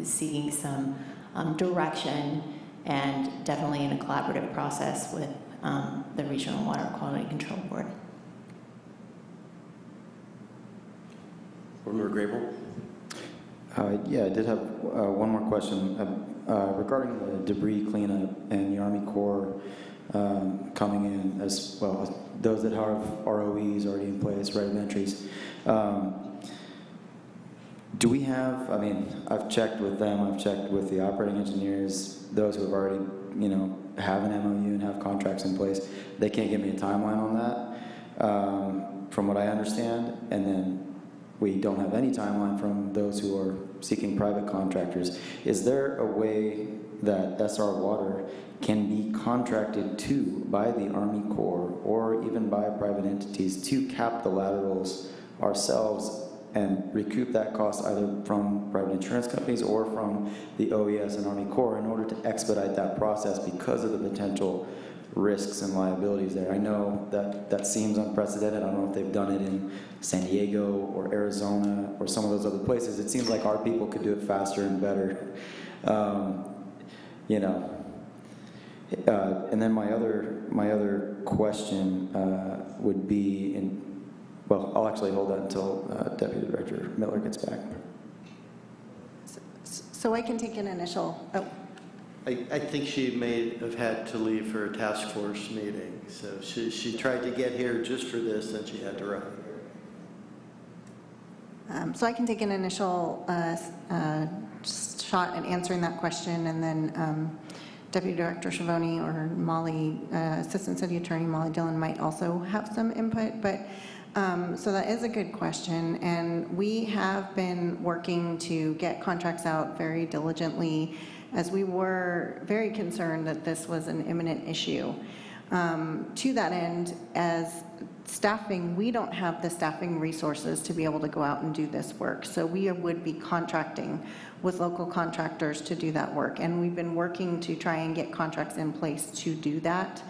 seeking some direction, and definitely in a collaborative process with the Regional Water Quality Control Board. Board Member Grable? Yeah, I did have one more question regarding the debris cleanup and the Army Corps coming in, as well as those that have ROEs already in place, right of entries. Do we have, I mean, I've checked with them, I've checked with the operating engineers, those who have already, you know, have an MOU and have contracts in place. They can't give me a timeline on that, from what I understand. And then we don't have any timeline from those who are seeking private contractors. Is there a way that SR Water can be contracted to by the Army Corps or even by private entities to cap the laterals ourselves and recoup that cost either from private insurance companies or from the OES and Army Corps in order to expedite that process because of the potential risks and liabilities there? I know that seems unprecedented. I don't know if they've done it in San Diego or Arizona or some of those other places. It seems like our people could do it faster and better. You know. And then my other question would be well, I'll actually hold that until Deputy Director Miller gets back. So I can take an initial. Oh. I think she may have had to leave for a task force meeting, so she tried to get here just for this, and she had to run. So I can take an initial shot at answering that question, and then Deputy Director Schiavone or Molly, Assistant City Attorney Molly Dillon might also have some input, but so that is a good question, and we have been working to get contracts out very diligently as we were very concerned that this was an imminent issue. To that end, as staffing, we don't have the staffing resources to be able to go out and do this work. So we would be contracting with local contractors to do that work. And we've been working to try and get contracts in place to do that.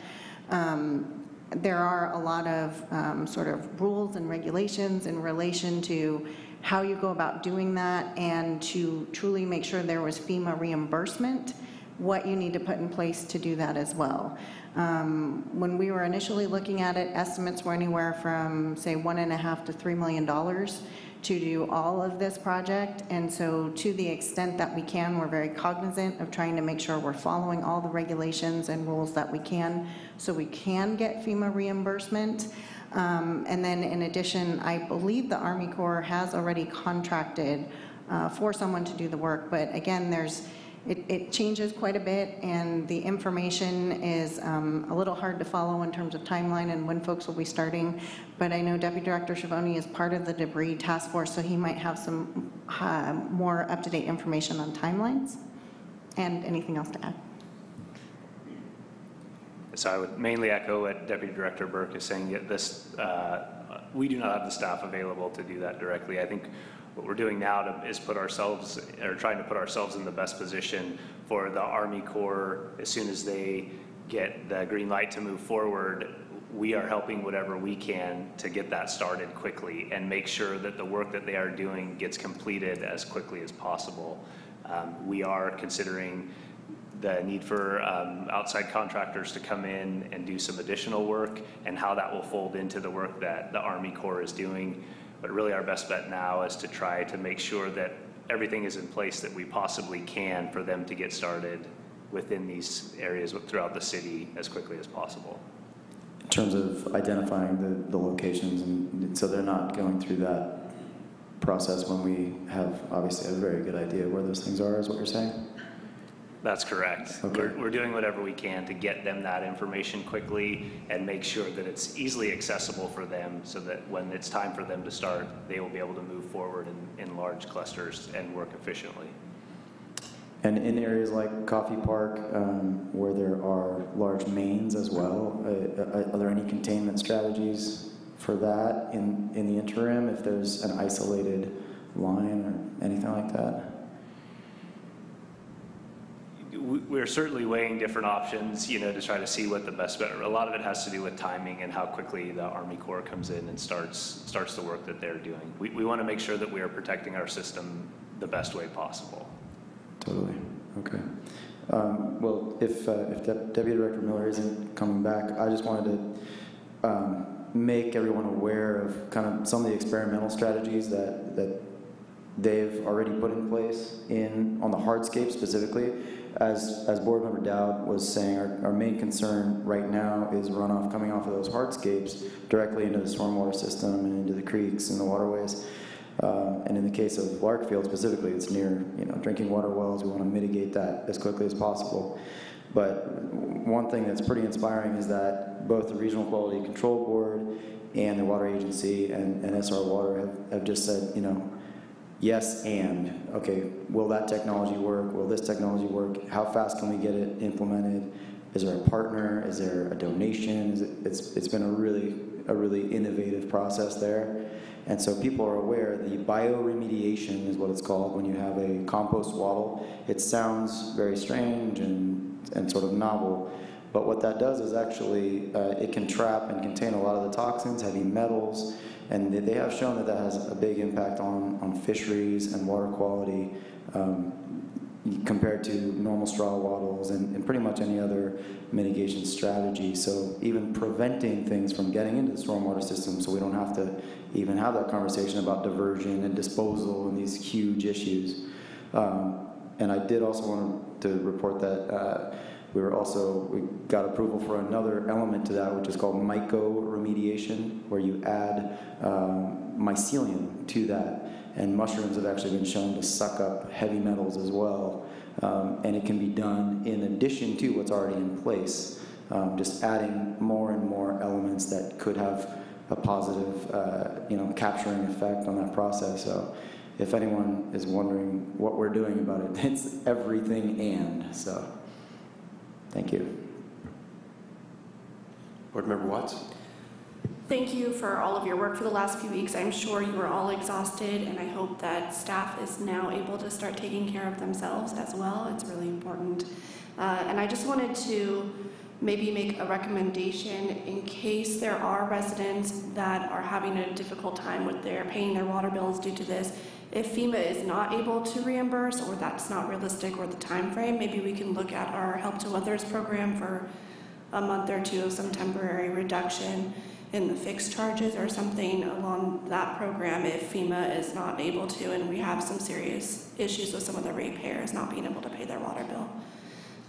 There are a lot of sort of rules and regulations in relation to how you go about doing that, and to truly make sure there was FEMA reimbursement, what you need to put in place to do that as well. When we were initially looking at it, estimates were anywhere from, say, $1.5 to $3 million to do all of this project. And so to the extent that we can, we're very cognizant of trying to make sure we're following all the regulations and rules that we can, so we can get FEMA reimbursement. And then in addition, I believe the Army Corps has already contracted for someone to do the work. But again, it changes quite a bit, and the information is a little hard to follow in terms of timeline and when folks will be starting. But I know Deputy Director Schiavone is part of the debris task force, so he might have some more up-to-date information on timelines. And anything else to add? So I would mainly echo what Deputy Director Burke is saying. We do not have the staff available to do that directly. I think what we're doing now is trying to put ourselves in the best position for the Army Corps. As soon as they get the green light to move forward, we are helping whatever we can to get that started quickly and make sure that the work that they are doing gets completed as quickly as possible. We are considering the need for outside contractors to come in and do some additional work, and how that will fold into the work that the Army Corps is doing. But really our best bet now is to try to make sure that everything is in place that we possibly can for them to get started within these areas throughout the city as quickly as possible. In terms of identifying the locations, and so they're not going through that process when we have obviously a very good idea where those things are, is what you're saying? That's correct. Okay. We're doing whatever we can to get them that information quickly and make sure that it's easily accessible for them, so that when it's time for them to start, they will be able to move forward in large clusters and work efficiently. And in areas like Coffee Park, where there are large mains as well, are there any containment strategies for that in the interim, if there's an isolated line or anything like that? We're certainly weighing different options, to try to see what the best bet. A lot of it has to do with timing and how quickly the Army Corps comes in and starts the work that they're doing. We want to make sure that we are protecting our system the best way possible. Totally. Okay. Well, if Deputy Director Miller isn't coming back, I just wanted to make everyone aware of kind of some of the experimental strategies that they've already put in place on the hardscape specifically. As Board Member Dowd was saying, our main concern right now is runoff coming off of those hardscapes directly into the stormwater system and into the creeks and the waterways. And in the case of Larkfield specifically, it's near drinking water wells. We want to mitigate that as quickly as possible. But one thing that's pretty inspiring is that both the Regional Quality Control Board and the Water Agency and SR Water have just said, yes, and, okay, will that technology work? Will this technology work? How fast can we get it implemented? Is there a partner? Is there a donation? It's been a really innovative process there. And so people are aware the bioremediation is what it's called when you have a compost wattle. It sounds very strange and sort of novel, but what that does is actually it can trap and contain a lot of the toxins, heavy metals, and they have shown that that has a big impact on fisheries and water quality compared to normal straw wattles and pretty much any other mitigation strategy. So even preventing things from getting into the stormwater system so we don't have to even have that conversation about diversion and disposal and these huge issues. And I did also want to report that we got approval for another element to that, which is called mycoremediation, where you add mycelium to that. And mushrooms have actually been shown to suck up heavy metals as well. And it can be done in addition to what's already in place, just adding more and more elements that could have a positive, capturing effect on that process. So if anyone is wondering what we're doing about it, it's everything and. So thank you. Board Member Watts. Thank you for all of your work for the last few weeks. I'm sure you were all exhausted, and I hope that staff is now able to start taking care of themselves as well. It's really important. And I just wanted to maybe make a recommendation in case there are residents that are having a difficult time with paying their water bills due to this. If FEMA is not able to reimburse, or that's not realistic, or the time frame, maybe we can look at our Help to Others program for a month or two of some temporary reduction in the fixed charges or something along that program if FEMA is not able to, and we have some serious issues with some of the ratepayers not being able to pay their water bill.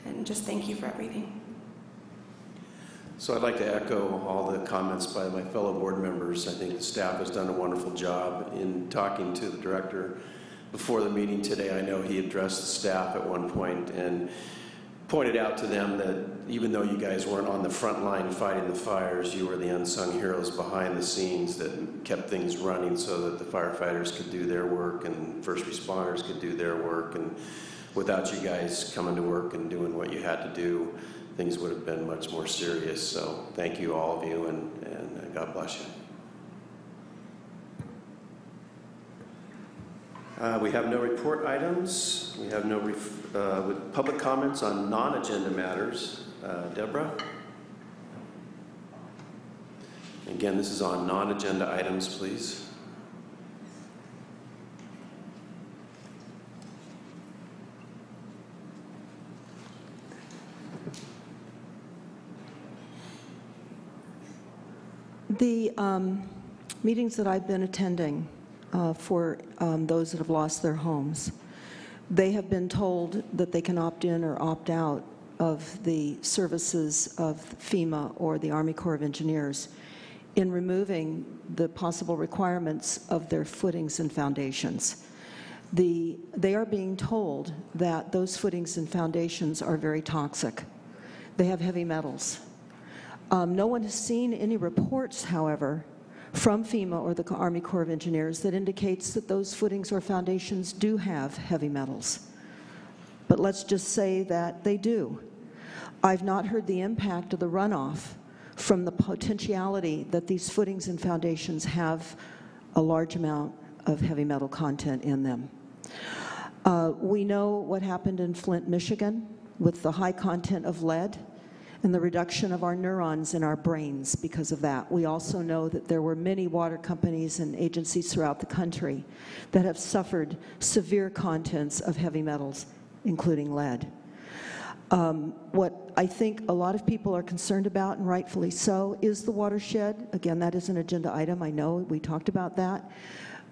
And just thank you for everything. So I'd like to echo all the comments by my fellow board members. I think the staff has done a wonderful job in talking to the director before the meeting today. I know he addressed the staff at one point and pointed out to them that even though you guys weren't on the front line fighting the fires, you were the unsung heroes behind the scenes that kept things running so that the firefighters could do their work and first responders could do their work. And without you guys coming to work and doing what you had to do, things would have been much more serious. So thank you, all of you, and God bless you. We have no report items. We have no with public comments on non-agenda matters. Deborah? Again, this is on non-agenda items, please. The meetings that I've been attending for those that have lost their homes, they have been told that they can opt in or opt out of the services of FEMA or the Army Corps of Engineers in removing the possible requirements of their footings and foundations. They are being told that those footings and foundations are very toxic. They have heavy metals. No one has seen any reports, however, from FEMA or the Army Corps of Engineers that indicates that those footings or foundations do have heavy metals. But let's just say that they do. I've not heard the impact of the runoff from the potentiality that these footings and foundations have a large amount of heavy metal content in them. We know what happened in Flint, Michigan with the high content of lead and the reduction of our neurons in our brains because of that. We also know that there were many water companies and agencies throughout the country that have suffered severe contents of heavy metals, including lead. What I think a lot of people are concerned about, and rightfully so, is the watershed. Again, that is an agenda item, I know, we talked about that.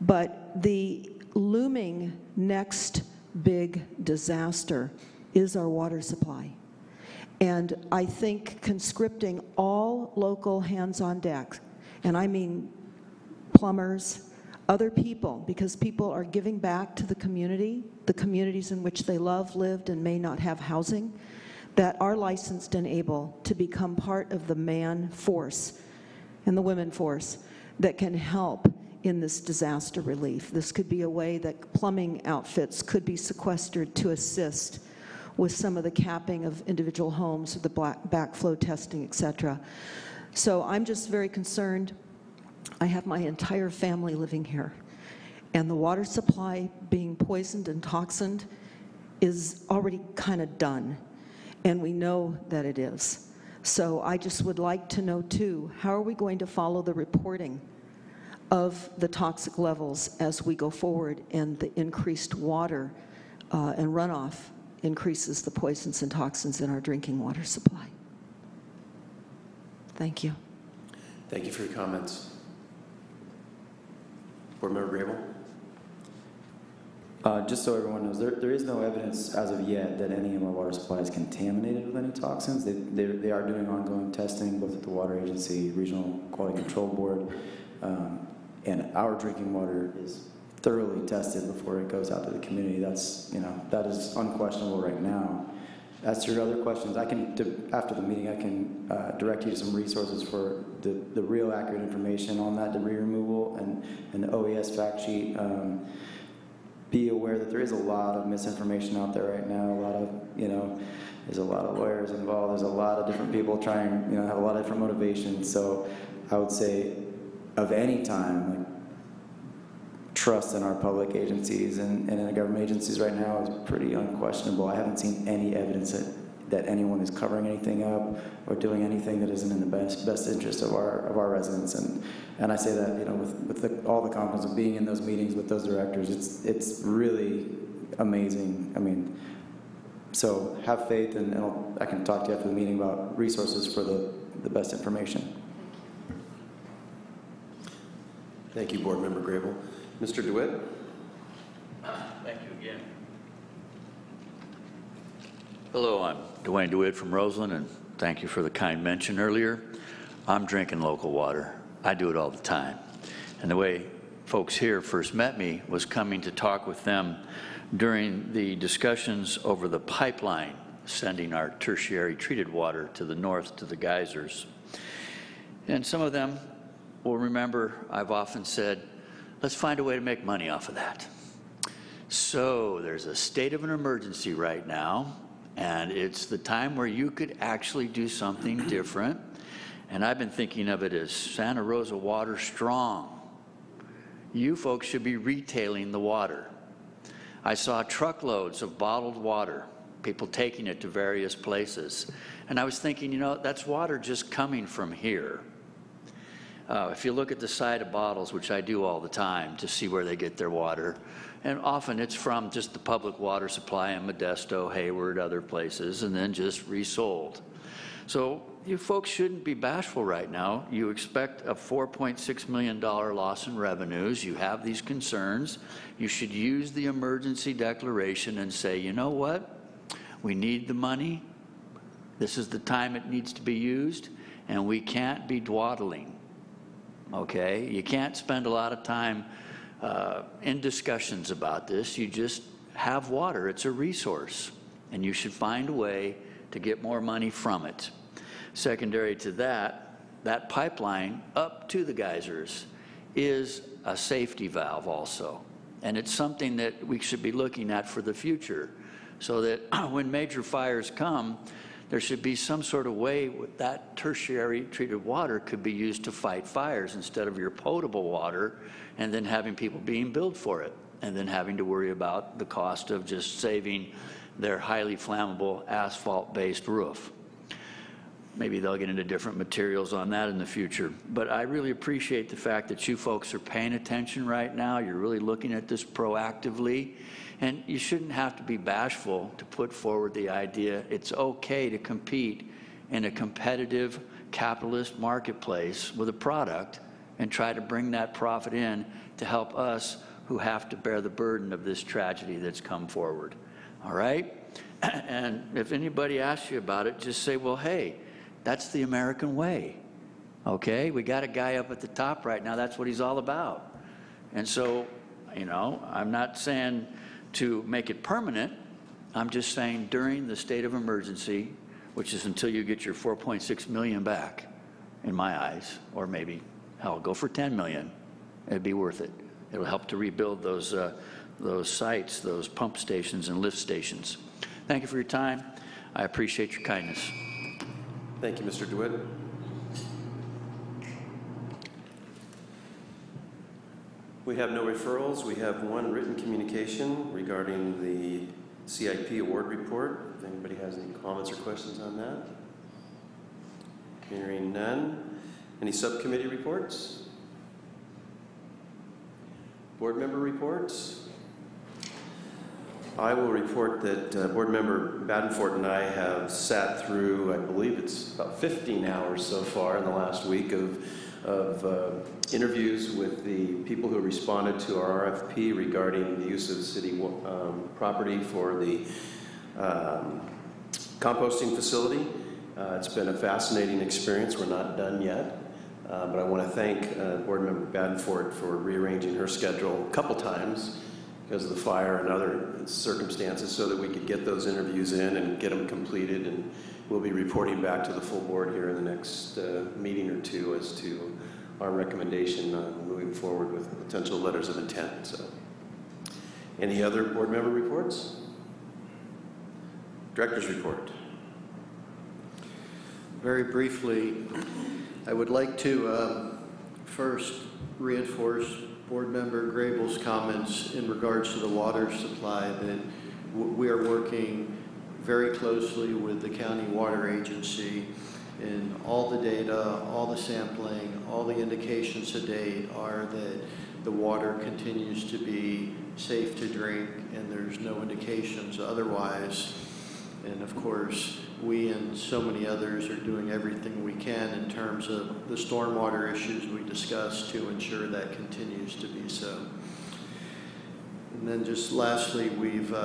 But the looming next big disaster is our water supply. And I think conscripting all local hands on deck, and I mean plumbers, other people, because people are giving back to the communities in which they love, lived, and may not have housing, that are licensed and able to become part of the man force and the women force that can help in this disaster relief. This could be a way that plumbing outfits could be sequestered to assist with some of the capping of individual homes, the backflow testing, et cetera. So I'm just very concerned. I have my entire family living here, and the water supply being poisoned and toxined is already kind of done, and we know that it is. So I just would like to know, too, how are we going to follow the reporting of the toxic levels as we go forward, and the increased water and runoff increases the poisons and toxins in our drinking water supply. Thank you. Thank you for your comments. Board Member Grable? Just so everyone knows, there is no evidence as of yet that any of our water supply is contaminated with any toxins. They are doing ongoing testing, both at the Water Agency, Regional Quality Control Board, and our drinking water is thoroughly tested before it goes out to the community. That's, that is unquestionable right now. As to your other questions, after the meeting, I can direct you to some resources for the real accurate information on that debris removal and the OES fact sheet. Be aware that there is a lot of misinformation out there right now, a lot of, There's a lot of lawyers involved. There's a lot of different people trying, you know, have a lot of different motivations. So I would say of any time, like, trust in our public agencies and in the government agencies right now is pretty unquestionable. I haven't seen any evidence that anyone is covering anything up or doing anything that isn't in the best interest of our residents. And I say that, you know, with all the confidence of being in those meetings with those directors, it's really amazing. I mean, so have faith, and I can talk to you after the meeting about resources for the best information. Thank you, Board Member Grable. Mr. DeWitt? Thank you again. Hello, I'm Dwayne DeWitt from Roseland, and thank you for the kind mention earlier. I'm drinking local water. I do it all the time. And the way folks here first met me was coming to talk with them during the discussions over the pipeline sending our tertiary treated water to the north to the geysers. And some of them will remember I've often said, let's find a way to make money off of that. So there's a state of an emergency right now, and it's the time where you could actually do something different. And I've been thinking of it as Santa Rosa Water Strong. You folks should be retailing the water. I saw truckloads of bottled water, people taking it to various places. And I was thinking, you know, that's water just coming from here. If you look at the side of bottles, which I do all the time to see where they get their water, and often it's from just the public water supply in Modesto, Hayward, other places, and then just resold. So you folks shouldn't be bashful right now. You expect a $4.6 million loss in revenues. You have these concerns. You should use the emergency declaration and say, you know what? We need the money. This is the time it needs to be used, and we can't be dawdling. Okay? You can't spend a lot of time in discussions about this. You just have water. It's a resource, and you should find a way to get more money from it. Secondary to that, that pipeline up to the geysers is a safety valve also. And it's something that we should be looking at for the future, so that when major fires come, there should be some sort of way that tertiary treated water could be used to fight fires instead of your potable water and then having people being billed for it and then having to worry about the cost of just saving their highly flammable asphalt-based roof. Maybe they'll get into different materials on that in the future. But I really appreciate the fact that you folks are paying attention right now. You're really looking at this proactively. And you shouldn't have to be bashful to put forward the idea it's okay to compete in a competitive capitalist marketplace with a product and try to bring that profit in to help us who have to bear the burden of this tragedy that's come forward. All right? And if anybody asks you about it, just say, well, hey, that's the American way. Okay? We got a guy up at the top right now. That's what he's all about. And so, you know, I'm not saying to make it permanent. I'm just saying during the state of emergency, which is until you get your $4.6 million back, in my eyes, or maybe, hell, go for $10 million. It'd be worth it. It'll help to rebuild those sites, those pump stations and lift stations. Thank you for your time. I appreciate your kindness. Thank you, Mr. DeWitt. We have no referrals. We have one written communication regarding the CIP award report. If anybody has any comments or questions on that? Hearing none. Any subcommittee reports? Board member reports? I will report that Board Member Badenfort and I have sat through, I believe it's about 15 hours so far in the last week of interviews with the people who responded to our RFP regarding the use of city property for the composting facility. It's been a fascinating experience. We're not done yet, but I want to thank Board Member Badenfort for rearranging her schedule a couple times because of the fire and other circumstances so that we could get those interviews in and get them completed. And we'll be reporting back to the full board here in the next meeting or two as to our recommendation on moving forward with potential letters of intent. So, any other board member reports? Director's report. Very briefly, I would like to first reinforce Board Member Grable's comments in regards to the water supply, that we are working very closely with the County Water Agency, and all the data, all the sampling, all the indications to date are that the water continues to be safe to drink and there's no indications otherwise. And of course, we and so many others are doing everything we can in terms of the stormwater issues we discussed to ensure that continues to be so. And then just lastly, we've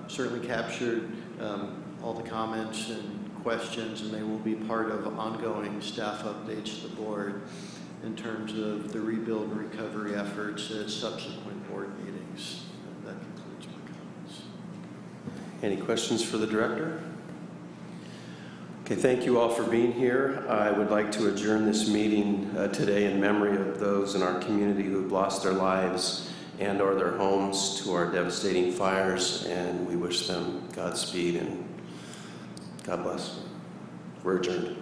certainly captured all the comments and questions, and they will be part of ongoing staff updates to the board in terms of the rebuild and recovery efforts at subsequent board meetings. And that concludes my comments. Any questions for the director? Okay, thank you all for being here. I would like to adjourn this meeting today in memory of those in our community who've lost their lives and or their homes to our devastating fires, and we wish them Godspeed and God bless. We're adjourned.